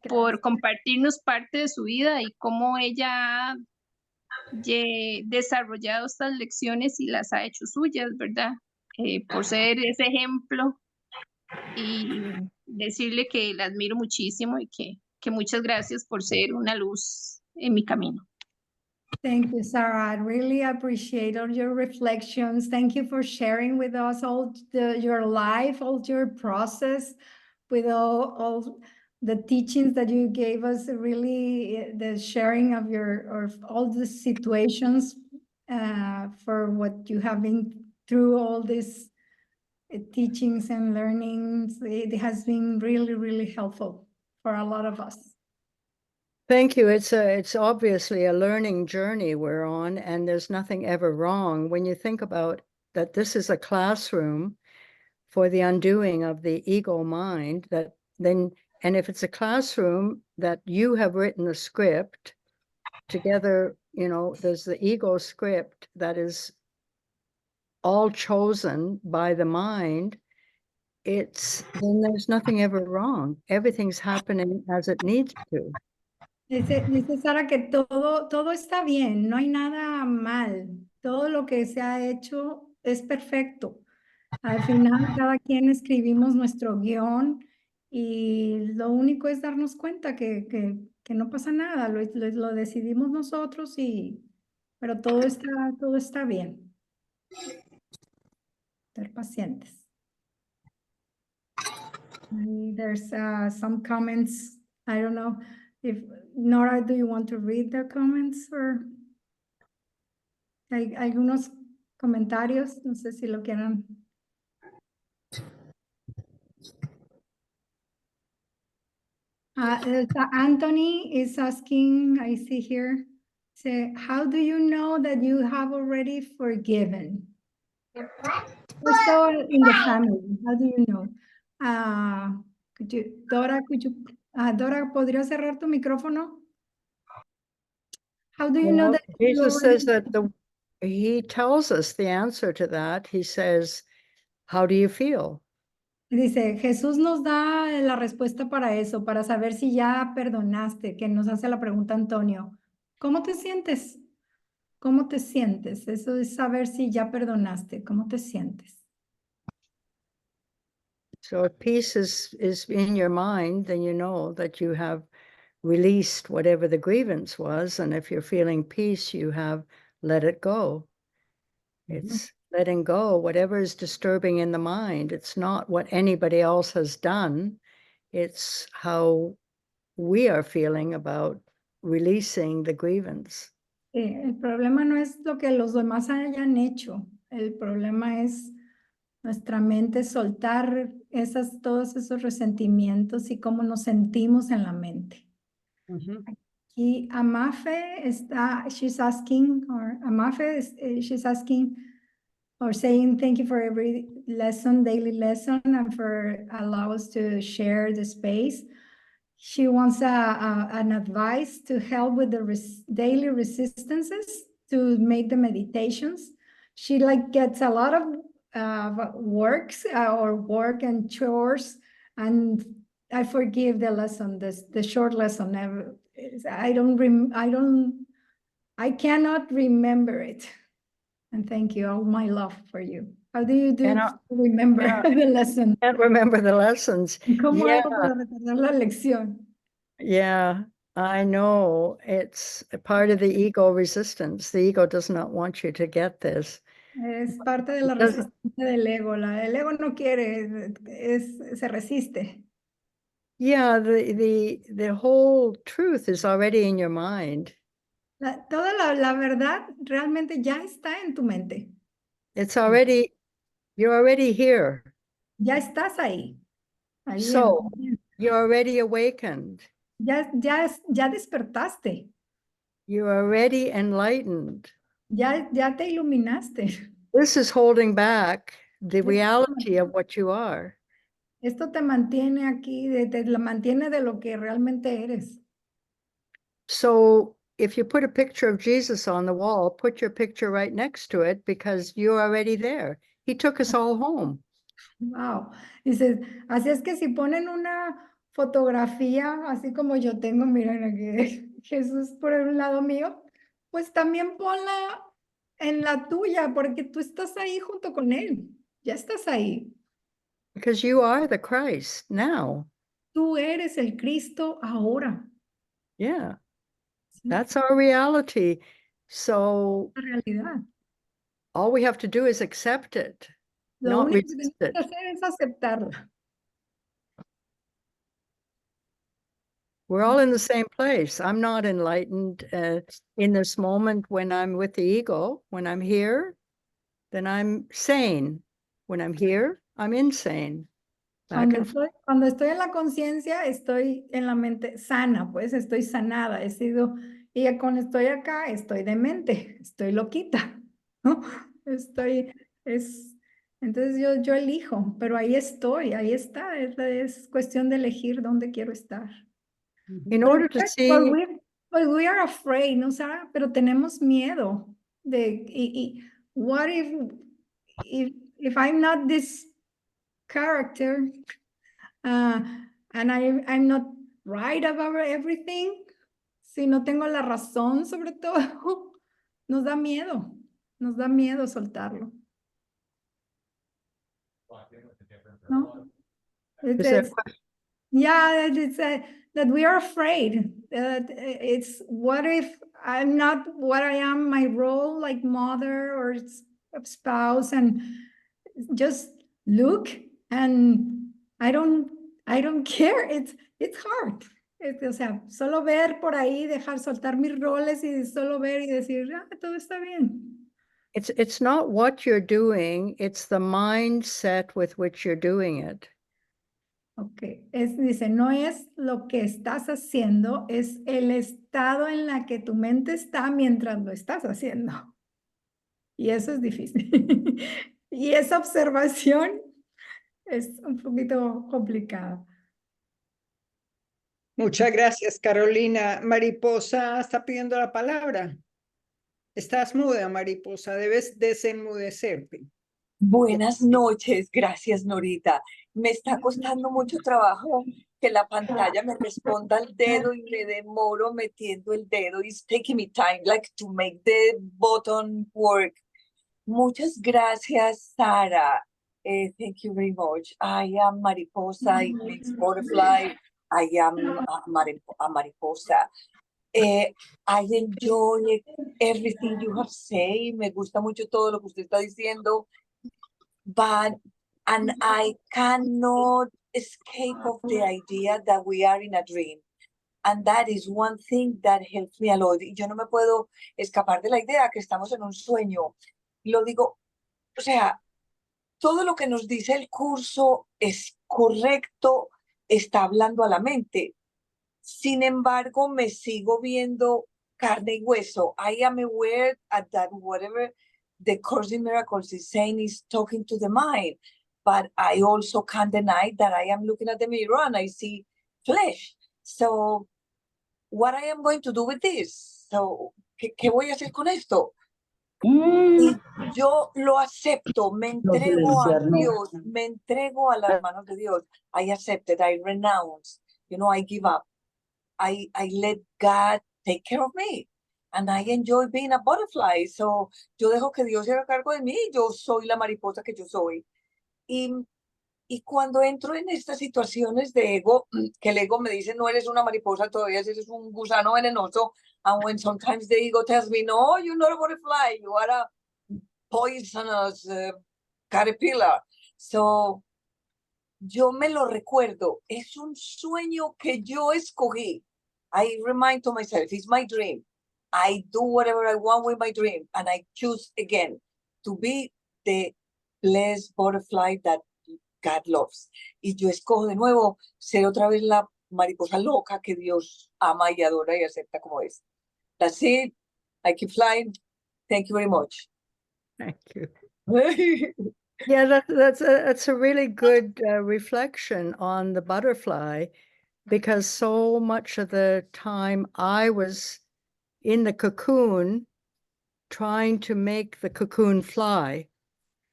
por compartirnos parte de su vida y cómo ella ha desarrollado estas lecciones y las ha hecho suyas, ¿verdad? Por ser ese ejemplo y decirle que la admiro muchísimo y que muchas gracias por ser una luz en mi camino. Thank you, Sarah. I really appreciate all your reflections. Thank you for sharing with us all your life, all your process, with all the teachings that you gave us, really the sharing of all the situations for what you have been through all these teachings and learnings. It has been really, really helpful for a lot of us. Thank you. It's obviously a learning journey we're on, and there's nothing ever wrong. When you think about that, this is a classroom for the undoing of the ego mind, and if it's a classroom that you have written the script together, there's the ego script that is all chosen by the mind, then there's nothing ever wrong. Everything's happening as it needs to. Dice Sara que todo está bien, no hay nada mal, todo lo que se ha hecho es perfecto. Al final cada quien escribimos nuestro guión y lo único es darnos cuenta que no pasa nada, lo decidimos nosotros pero todo está bien. Ser pacientes. There's some comments, I don't know. If Nora, do you want to read the comments or hay algunos comentarios? No sé si lo quieran. Anthony is asking, I see here, say, how do you know that you have already forgiven? So in the family, how do you know? Dora, Dora, ¿podría cerrar tu micrófono? How do you know that Jesus says that he tells us the answer to that. He says, how do you feel? Dice, Jesús nos da la respuesta para eso, para saber si ya perdonaste, que nos hace la pregunta Antonio. ¿Cómo te sientes? ¿Cómo te sientes? Eso es saber si ya perdonaste. ¿Cómo te sientes? So if peace is in your mind, then you know that you have released whatever the grievance was. And if you're feeling peace, you have let it go. It's letting go whatever is disturbing in the mind. It's not what anybody else has done. It's how we are feeling about releasing the grievance. El problema no es lo que los demás hayan hecho. El problema es nuestra mente soltar todos esos resentimientos y cómo nos sentimos en la mente. Y Amafe she's asking or saying thank you for every daily lesson, and for allow us to share the space. She wants an advice to help with the daily resistances to make the meditations. She gets a lot of work and chores, and I forgive the lesson, the short lesson. I cannot remember it. And thank you, all my love for you. How do you remember the lesson? Can't remember the lessons. ¿Cómo hago para recordar la lección? Yeah, I know. It's a part of the ego resistance. The ego does not want you to get this. Es parte de la resistencia del ego. El ego no quiere, se resiste. Yeah, the whole truth is already in your mind. Toda la verdad realmente ya está en tu mente. It's already You're already here. Ya estás ahí. Ahí So, you're already awakened. ya despertaste. You're already enlightened. Ya te iluminaste. This is holding back the reality of what you are. Esto te mantiene aquí, te la mantiene de lo que realmente eres. So if you put a picture of Jesus on the wall, put your picture right next to it because you're already there. He took us all home. Wow. Dices, así es que si ponen una fotografía, así como yo tengo, miren aquí, Jesús por un lado mío, pues también ponla en la tuya, porque tú estás ahí junto con él. Ya estás ahí. Because you are the Christ now. Tú eres el Cristo ahora. Yeah, Sí, that's our reality. So la realidad. all we have to do is accept it, Lo not único que resist tienes que it. hacer es aceptarla. We're all in the same place. I'm not enlightened in this moment when I'm with the ego. When I'm here, then I'm sane. When I'm here, I'm insane. Back and forth. Cuando estoy en la conciencia, estoy en la mente sana, pues estoy sanada, he sido, y cuando estoy acá, estoy demente, estoy loquita, ¿no? Entonces yo elijo, pero ahí estoy, ahí está, es cuestión de elegir dónde quiero estar. In order to see, But we are afraid, ¿no, Sarah? Pero tenemos miedo de, what if I'm not this character, and I'm not right about everything, si no tengo la razón sobre todo, nos da miedo soltarlo. ¿No? is there, Yeah, it's that we are afraid. It's what if I'm not what I am, my role like mother or spouse, and just look, and I don't care. It's hard. O sea, solo ver por ahí, dejar soltar mis roles y solo ver y decir, todo está bien. it's not what you're doing, it's the mindset with which you're doing it. Ok, dice, no es lo que estás haciendo, es el estado en la que tu mente está mientras lo estás haciendo. Y eso es difícil. Y esa observación es un poquito complicada. Muchas gracias, Carolina. Mariposa está pidiendo la palabra. Estás muda, Mariposa. Debes desenmudecerte. Buenas noches, gracias Norita. Me está costando mucho trabajo que la pantalla me responda al dedo y me demoro metiendo el dedo. It's taking me time, like to make the button work. Muchas gracias, Sarah. Thank you very much. I am Mariposa, it means butterfly. I am a mariposa. I enjoy everything you have said. Me gusta mucho todo lo que usted está diciendo. And I cannot escape of the idea that we are in a dream. And that is one thing that helps me a lot. Y yo no me puedo escapar de la idea que estamos en un sueño. Lo digo, o sea, todo lo que nos dice el curso es correcto, está hablando a la mente. Sin embargo, me sigo viendo carne y hueso. I am aware that whatever the Course in Miracles is saying is talking to the mind, but I also can't deny that I am looking at the mirror and I see flesh. So, what I am going to do with this? So, ¿qué voy a hacer con esto? Y yo lo acepto, me entrego a Dios, me entrego a las manos de Dios. I accept it, I renounce, I give up. I let God take care of me. And I enjoy being a butterfly. So, yo dejo que Dios se haga cargo de mí. Yo soy la mariposa que yo soy. Y cuando entro en estas situaciones de ego, que el ego me dice, no eres una mariposa, todavía eres un gusano venenoso. And when sometimes the ego tells me, no, you're not a butterfly. You are a poisonous caterpillar. So, yo me lo recuerdo. Es un sueño que yo escogí. I remind to myself, it's my dream. I do whatever I want with my dream. And I choose again to be the less butterfly that God loves. Y yo escojo de nuevo ser otra vez la mariposa loca que Dios ama y adora y acepta como es. That's it. I keep flying. Thank you very much. Thank you. Yeah, that's a really good reflection on the butterfly, because so much of the time I was in the cocoon trying to make the cocoon fly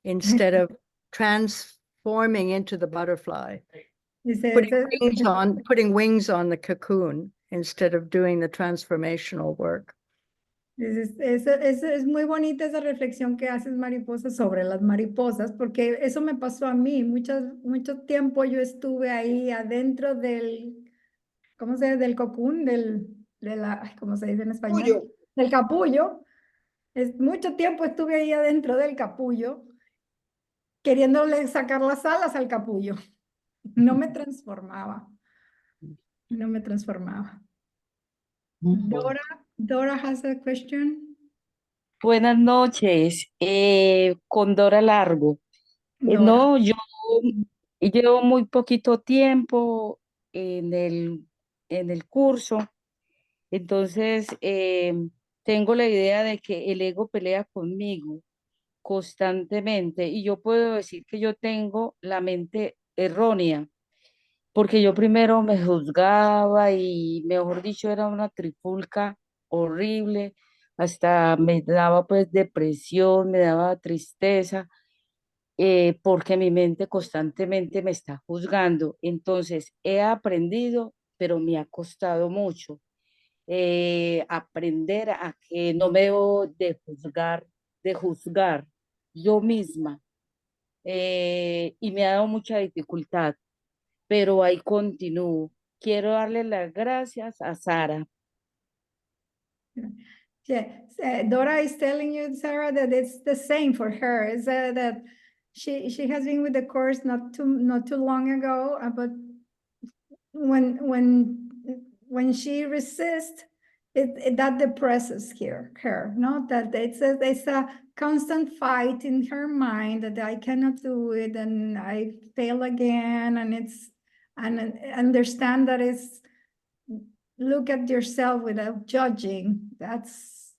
instead of transforming into the butterfly. Putting wings on the cocoon instead of doing the transformational work. Es muy bonita esa reflexión que haces, mariposa, sobre las mariposas, porque eso me pasó a mí. Mucho tiempo yo estuve ahí adentro del, ¿cómo se dice? Del cocoon, ¿cómo se dice en español? Capullo. Del capullo. Mucho tiempo estuve ahí adentro del capullo, queriéndole sacar las alas al capullo. No me transformaba. No me transformaba. Dora has a question. Buenas noches, con Dora Largo. Dora. No, yo llevo muy poquito tiempo en el curso, entonces tengo la idea de que el ego pelea conmigo constantemente y yo puedo decir que yo tengo la mente errónea, porque yo primero me juzgaba y, mejor dicho, era una trifulca horrible, hasta me daba pues depresión, me daba tristeza, porque mi mente constantemente me está juzgando. Entonces he aprendido, pero me ha costado mucho aprender a que no me debo de juzgar yo misma, y me ha dado mucha dificultad, pero ahí continúo. Quiero darle las gracias a Sara. Yeah, Dora is telling you, Sarah, that it's the same for her. Is that she has been with the course not too long ago, but when she resists, that depresses her. No, that it's a constant fight in her mind that I cannot do it and I fail again, and understand that it's. Look at yourself without judging. That's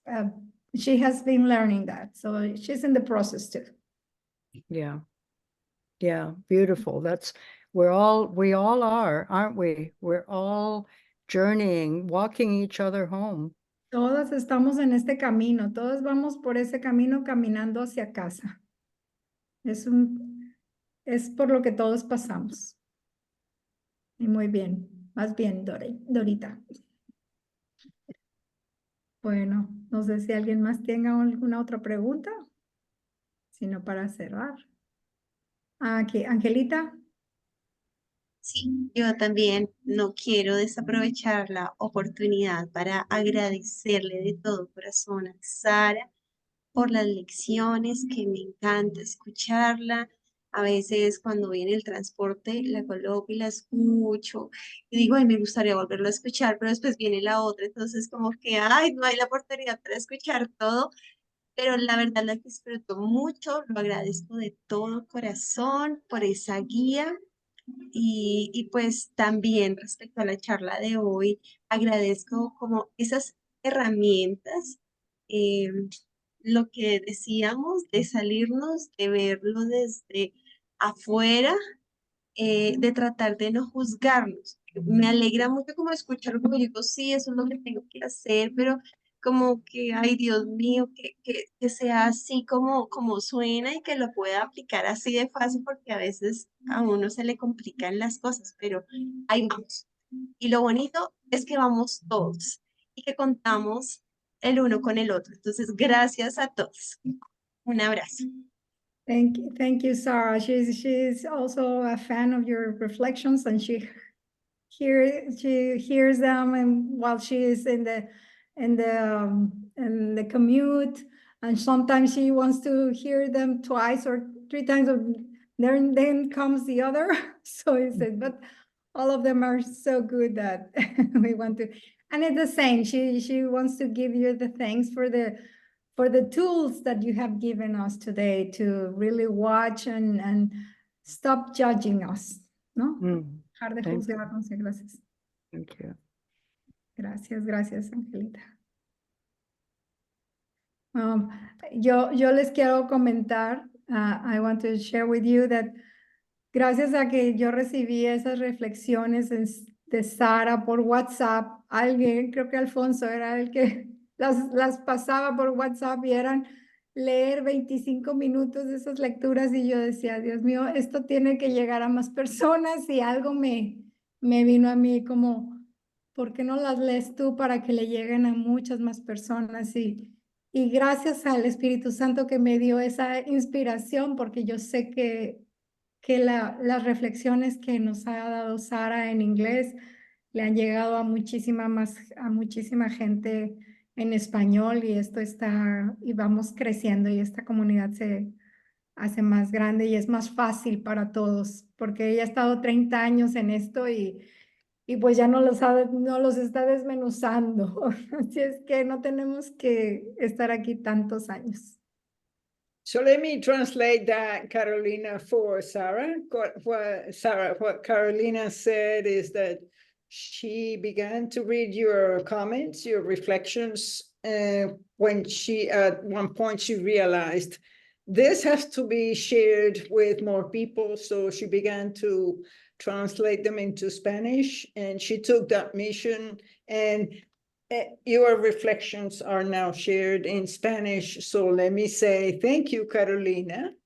she has been learning that, so she's in the process too. Yeah, beautiful. We all are, aren't we? We're all journeying, walking each other home. Todas estamos en este camino, todos vamos por ese camino caminando hacia casa. Es por lo que todos pasamos. Y muy bien, más bien, Dorita. Bueno, no sé si alguien más tenga alguna otra pregunta, sino para cerrar. Aquí, Angelita. Sí, yo también no quiero desaprovechar la oportunidad para agradecerle de todo corazón a Sara por las lecciones, que me encanta escucharla. A veces cuando voy en el transporte la coloco y la escucho y digo, ay, me gustaría volverlo a escuchar, pero después viene la otra, entonces como que, ay, no hay la oportunidad para escuchar todo, pero la verdad la disfruto mucho, lo agradezco de todo corazón por esa guía. Y pues también respecto a la charla de hoy, agradezco como esas herramientas, eh, lo que decíamos de salirnos, de verlo desde afuera, de tratar de no juzgarnos. Me alegra mucho como escuchar, como digo, sí, eso es lo que tengo que hacer, pero como que, ay, Dios mío, que sea así como suena y que lo pueda aplicar así de fácil, porque a veces a uno se le complican las cosas, pero ahí vamos. Y lo bonito es que vamos todos y que contamos el uno con el otro. Entonces, gracias a todos. Un abrazo. Thank you, Sarah. She's also a fan of your reflections, and she hears them, and while she is in the commute, and sometimes she wants to hear them twice or three times, or then comes the other. So he said, but all of them are so good that we want to, and it's the same. She wants to give you the thanks for the for the tools that you have given us today to really watch and stop judging us, ¿no? Dejar de Thank juzgarnos. Gracias. Thank you. Gracias, gracias, Angelita. Yo les quiero comentar, I want to share with you that gracias a que yo recibí esas reflexiones de Sara por WhatsApp, alguien, creo que Alfonso era el que las pasaba por WhatsApp y eran leer 25 minutos de esas lecturas y yo decía, Dios mío, esto tiene que llegar a más personas y algo me vino a mí como, ¿por qué no las lees tú para que le lleguen a muchas más personas? Y gracias al Espíritu Santo que me dio esa inspiración, porque yo sé que las reflexiones que nos ha dado Sara en inglés le han llegado a muchísima gente en español y y vamos creciendo y esta comunidad se hace más grande y es más fácil para todos, porque ella ha estado 30 años en esto y pues ya no los está desmenuzando. Así es que no tenemos que estar aquí tantos años. So let me translate that, Carolina, for Sarah. What Carolina said is that she began to read your comments, your reflections, when at one point she realized this has to be shared with more people. So she began to translate them into Spanish, and she took that mission, and your reflections are now shared in Spanish. So let me say thank you, Carolina.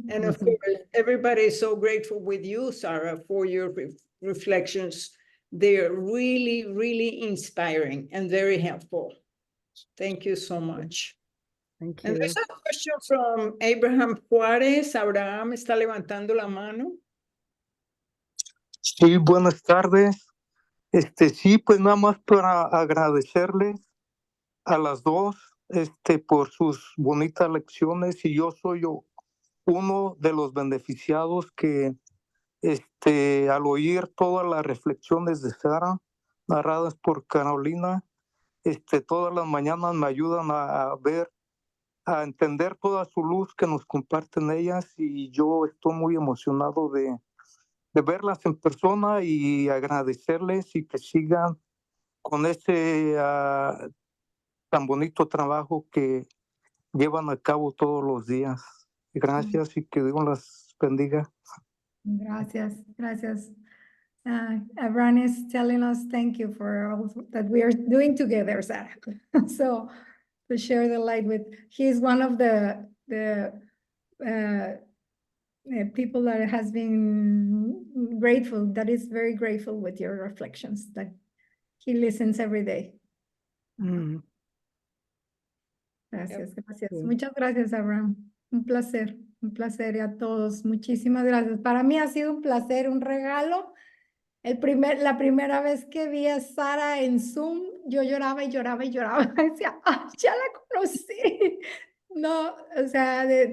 And of course, everybody is so grateful with you, Sarah, for your reflections. They're really, really inspiring and very helpful. Thank you so much. Thank And you. there's a question from Abraham Juárez. Abraham está levantando la mano. Sí, buenas tardes. Sí, pues nada más para agradecerles a las dos, por sus bonitas lecciones, y yo soy uno de los beneficiados que, al oír todas las reflexiones de Sara, narradas por Carolina, todas las mañanas me ayudan a ver, a entender toda su luz que nos comparten ellas, y yo estoy muy emocionado de verlas en persona y agradecerles y que sigan con ese tan bonito trabajo que llevan a cabo todos los días. Gracias y que Dios las bendiga. Gracias, gracias. Abraham is telling us thank you for all that we are doing together, Sarah. So to share the light with, he's one of the people that has been grateful, that is very grateful with your reflections, that he listens every day. Gracias, gracias. Muchas gracias, Abraham. Un placer y a todos. Muchísimas gracias. Para mí ha sido un placer, un regalo. La primera vez que vi a Sara en Zoom, yo lloraba y lloraba y lloraba. Decía, ya la conocí. No, o sea, de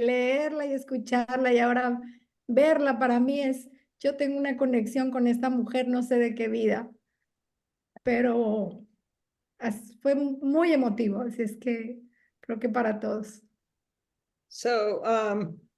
leerla y escucharla y ahora verla para mí yo tengo una conexión con esta mujer, no sé de qué vida, pero fue muy emotivo, así es que creo que para todos. So,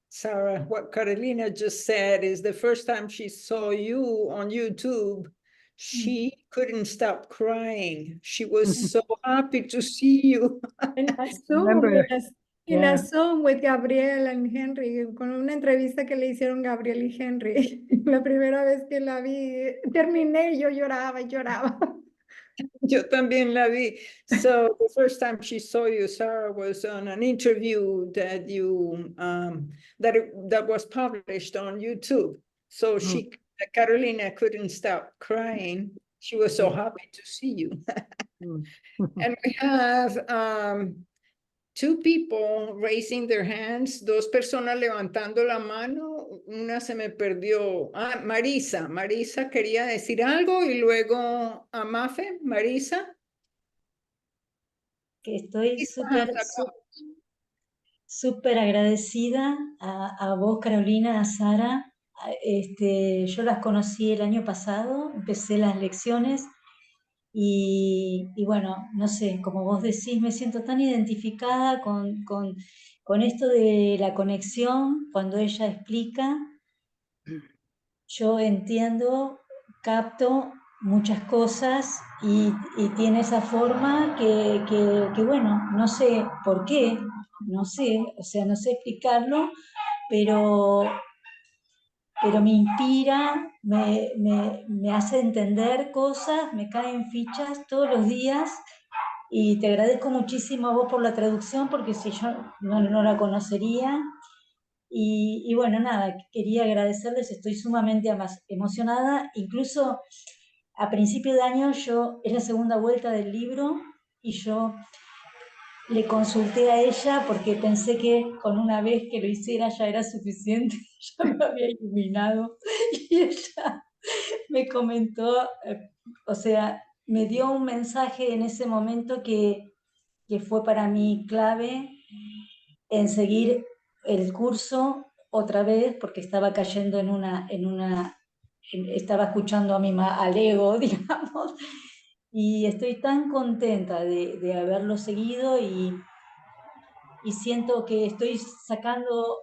Sarah, what Carolina just said is the first time she saw you on YouTube, she couldn't stop crying. She was so happy to see you. In a Zoom with Gabriel and Henry, con una entrevista que le hicieron Gabriel y Henry. La primera vez que la vi, terminé y yo lloraba y lloraba. Yo también la vi. So the first time she saw you, Sarah, was on an interview that you that was published on YouTube. So Carolina couldn't stop crying. She was so happy to see you. And we have two people raising their hands, dos personas levantando la mano, una se me perdió. Marisa quería decir algo y luego Amafe, Marisa. Que estoy súper agradecida a vos, Carolina, a Sara. Yo las conocí el año pasado, empecé las lecciones Y bueno, no sé, como vos decís, me siento tan identificada con esto de la conexión, cuando ella explica, yo entiendo, capto muchas cosas y tiene esa forma que, bueno, no sé por qué, no sé, o sea, no sé explicarlo, pero me inspira, me hace entender cosas, me caen fichas todos los días y te agradezco muchísimo a vos por la traducción porque si yo no la conocería. Y bueno, nada, quería agradecerles, estoy sumamente emocionada, incluso a principio de año es la segunda vuelta del libro y yo le consulté a ella porque pensé que con una vez que lo hiciera ya era suficiente, ya me había iluminado y ella me comentó, o sea, me dio un mensaje en ese momento que fue para mí clave en seguir el curso otra vez porque estaba cayendo estaba escuchando al ego, digamos, y estoy tan contenta de haberlo seguido y siento que estoy sacando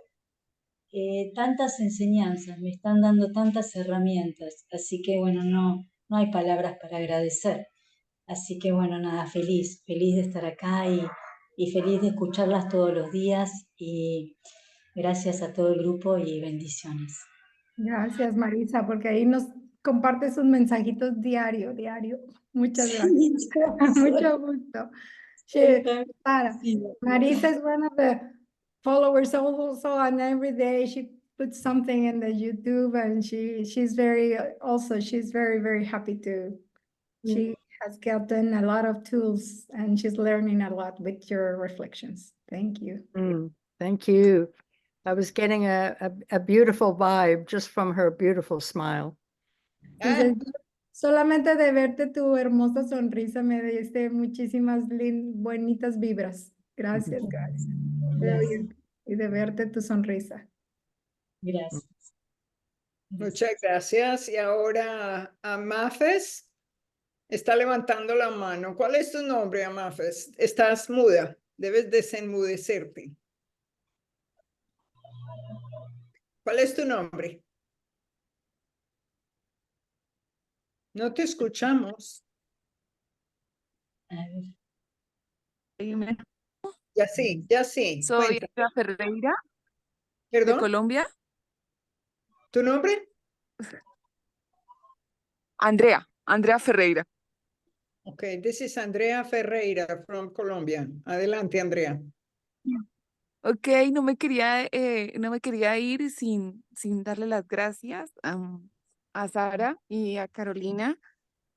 tantas enseñanzas, me están dando tantas herramientas, así que bueno, no hay palabras para agradecer. Así que bueno, nada, feliz de estar acá y feliz de escucharlas todos los días y gracias a todo el grupo y bendiciones. Gracias, Marisa, porque ahí nos compartes un mensajito diario. Muchas gracias. Mucho gusto. Sarah, Marisa is one of the followers also, and every day she puts something in the YouTube, and she's very very happy to. She has gotten a lot of tools, and she's learning a lot with your reflections. Thank you. Thank you. I was getting a beautiful vibe just from her beautiful smile. Dice, solamente de verte tu hermosa sonrisa me diste muchísimas bonitas vibras. Gracias. Y de verte tu sonrisa. Gracias. Muchas gracias. Y ahora Amafes está levantando la mano. ¿Cuál es tu nombre, Amafes? Estás muda. Debes desenmudecerte. ¿Cuál es tu nombre? No te escuchamos. A ver. Ya sí, ya sí. Soy Cuenta. Andrea Ferreira, de ¿Perdón? Colombia. ¿Tu nombre? Andrea Ferreira. Okay, this is Andrea Ferreira from Colombia. Adelante, Andrea. Ok, no me quería ir sin darle las gracias a Sara y a Carolina.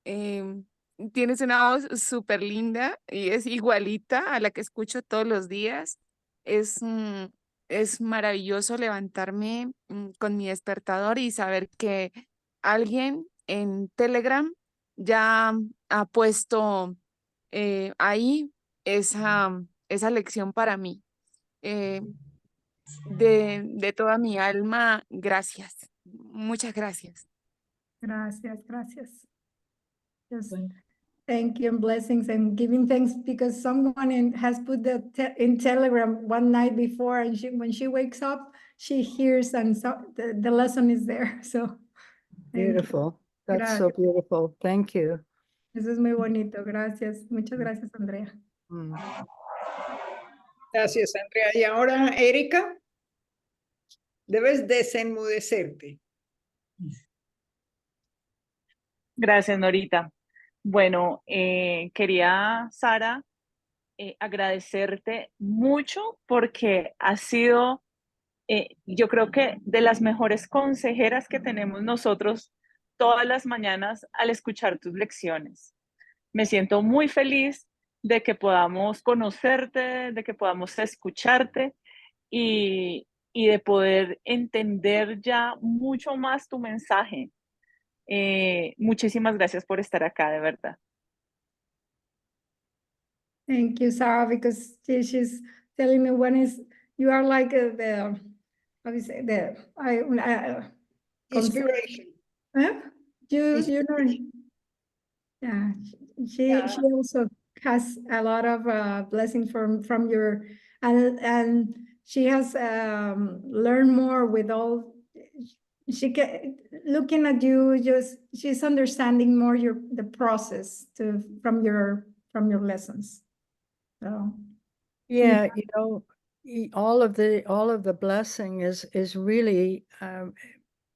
Tienes una voz súper linda y es igualita a la que escucho todos los días. Es maravilloso levantarme con mi despertador y saber que alguien en Telegram ya ha puesto ahí esa lección para mí. De toda mi alma, gracias. Muchas gracias. Gracias. Just thank you and blessings and giving thanks because someone has put in Telegram one night before and when she wakes up, she hears and so the lesson is there. So beautiful. That's so beautiful. Thank you. Eso es muy bonito. Gracias. Muchas gracias, Andrea. Gracias, Andrea. Y ahora, Erika, debes desenmudecerte. Gracias, Norita. Bueno, quería, Sara, agradecerte mucho porque has sido, yo creo que de las mejores consejeras que tenemos nosotros todas las mañanas al escuchar tus lecciones. Me siento muy feliz de que podamos conocerte, de que podamos escucharte y de poder entender ya mucho más tu mensaje. Muchísimas gracias por estar acá, de verdad. Thank you, Sarah, because she's telling me you are like the, how do you say, Inspiration. You know, yeah, she Yeah. she also has a lot of blessing from your and she has learned more with all she looking at you, just she's understanding more the process from your lessons. So Yeah, you know, all of the blessing is really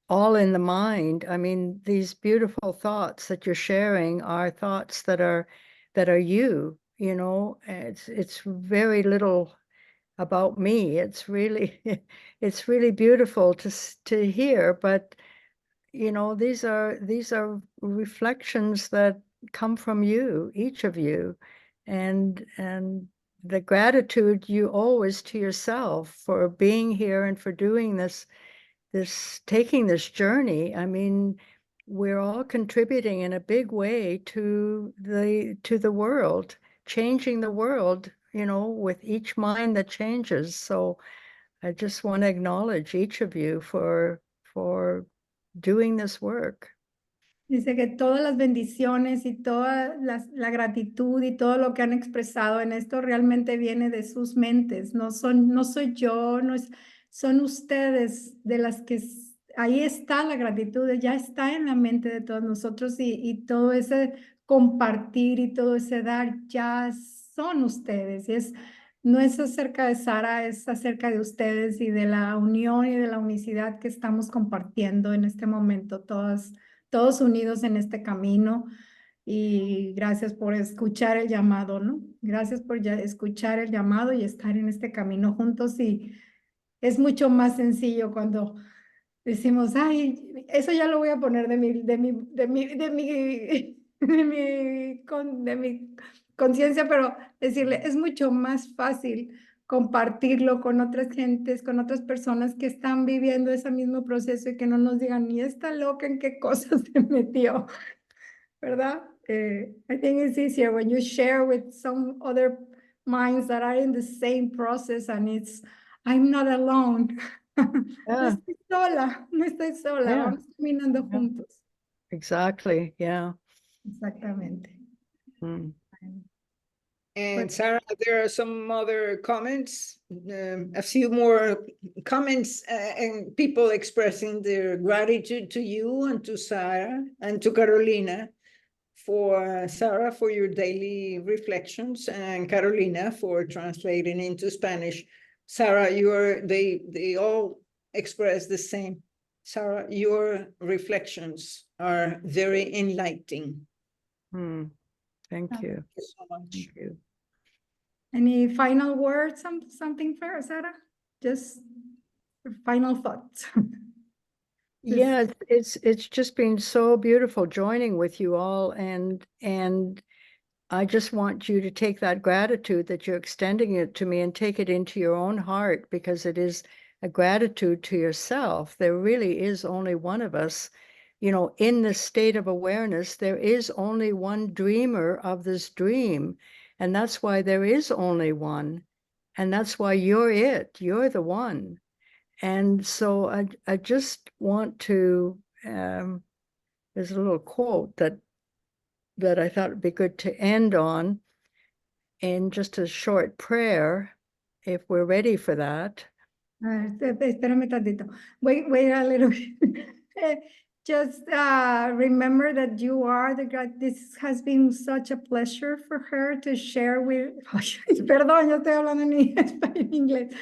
all in the mind. I mean, these beautiful thoughts that you're sharing are thoughts that are you, you know. It's very little about me. It's really it's really beautiful to hear, but you know, these are reflections that come from you, each of you, and the gratitude you owe is to yourself for being here and for doing this taking this journey. I mean, we're all contributing in a big way to the world, changing the world, you know, with each mind that changes. So I just want to acknowledge each of you for doing this work. dice que todas las bendiciones y toda la gratitud y todo lo que han expresado en esto realmente viene de sus mentes. No soy yo, son ustedes de las que ahí está la gratitud, ya está en la mente de todos nosotros y todo ese compartir y todo ese dar ya son ustedes. Y no es acerca de Sara, es acerca de ustedes y de la unión y de la unicidad que estamos compartiendo en este momento, todos unidos en este camino. Y gracias por escuchar el llamado, ¿no? Gracias por escuchar el llamado y estar en este camino juntos. Y es mucho más sencillo cuando decimos, ay, eso ya lo voy a poner de mi conciencia, pero decirle, es mucho más fácil compartirlo con otras gentes, con otras personas que están viviendo ese mismo proceso y que no nos digan, ni esta loca en qué cosas se metió, ¿verdad? I think it's easier when you share with some other minds that are in the same process and I'm not alone. No estoy sola, no estoy sola, Yeah. vamos caminando Yeah. juntos. Exactly, yeah. Exactamente. Mm. And Sarah, there are some other comments, a few more comments and people expressing their gratitude to you and to Sarah and to Carolina for Sarah for your daily reflections and Carolina for translating into Spanish. Sarah, they all express the same. Sarah, your reflections are very enlightening. Thank you. Thank you so much. Thank you. Any final words, something for Sarah? Just final thoughts. Yeah, it's just been so beautiful joining with you all, and I just want you to take that gratitude that you're extending it to me and take it into your own heart, because it is a gratitude to yourself. There really is only one of us, you know, in this state of awareness. There is only one dreamer of this dream, and that's why there is only one, and that's why you're you're the one. And so I just want to, there's a little quote that I thought would be good to end on, in just a short prayer, if we're ready for that. Espérame tantito. Wait a little bit. Just remember that you are this has been such a pleasure for her to share with. Perdón, yo estoy hablando en inglés.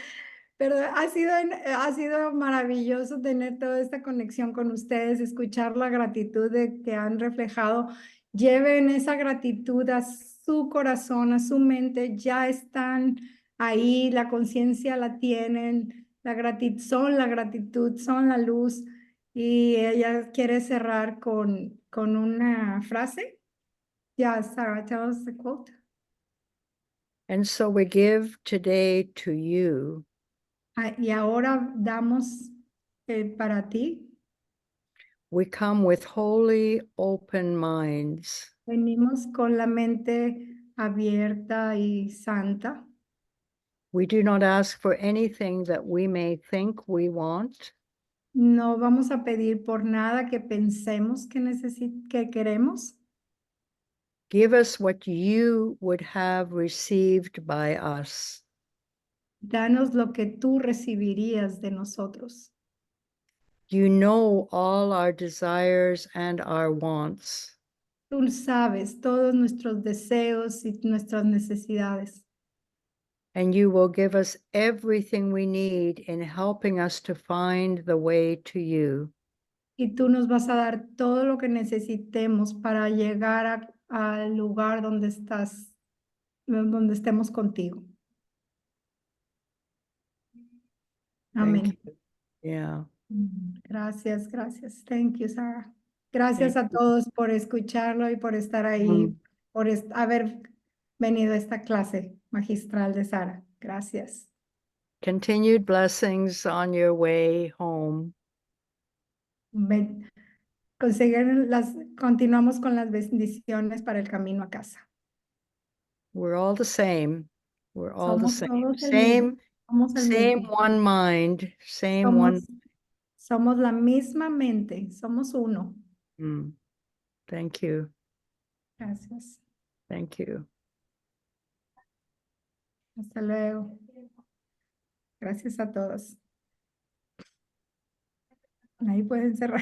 Pero ha sido maravilloso tener toda esta conexión con ustedes, escuchar la gratitud que han reflejado. Lleven esa gratitud a su corazón, a su mente, ya están ahí, la conciencia la tienen, la gratitud, son la luz. Y ella quiere cerrar con una frase. Yeah, Sarah, tell us the quote. And so we give today to you. Y ahora damos para ti. We come with wholly open minds. Venimos con la mente abierta y santa. We do not ask for anything that we may think we want. No vamos a pedir por nada que pensemos que queremos. Give us what you would have received by us. Danos lo que tú recibirías de nosotros. You know all our desires and our wants. Tú sabes todos nuestros deseos y nuestras necesidades. And you will give us everything we need in helping us to find the way to you. Y tú nos vas a dar todo lo que necesitemos para llegar al lugar donde estás, donde estemos contigo. Amén. Yeah. Gracias, gracias. Thank you, Sarah. Gracias Thank a todos por escucharlo y por estar ahí, por haber venido a esta clase magistral de Sarah. Gracias. Continued blessings on your way home. Continuamos con las bendiciones para el camino a casa. We're all the same. We're all the Somos same. todos el mismo. Somos el Same mismo. one mind, same one. Somos la misma mente, somos uno. Thank you. Gracias. Thank you. Hasta luego. Gracias a todos. Ahí pueden cerrar.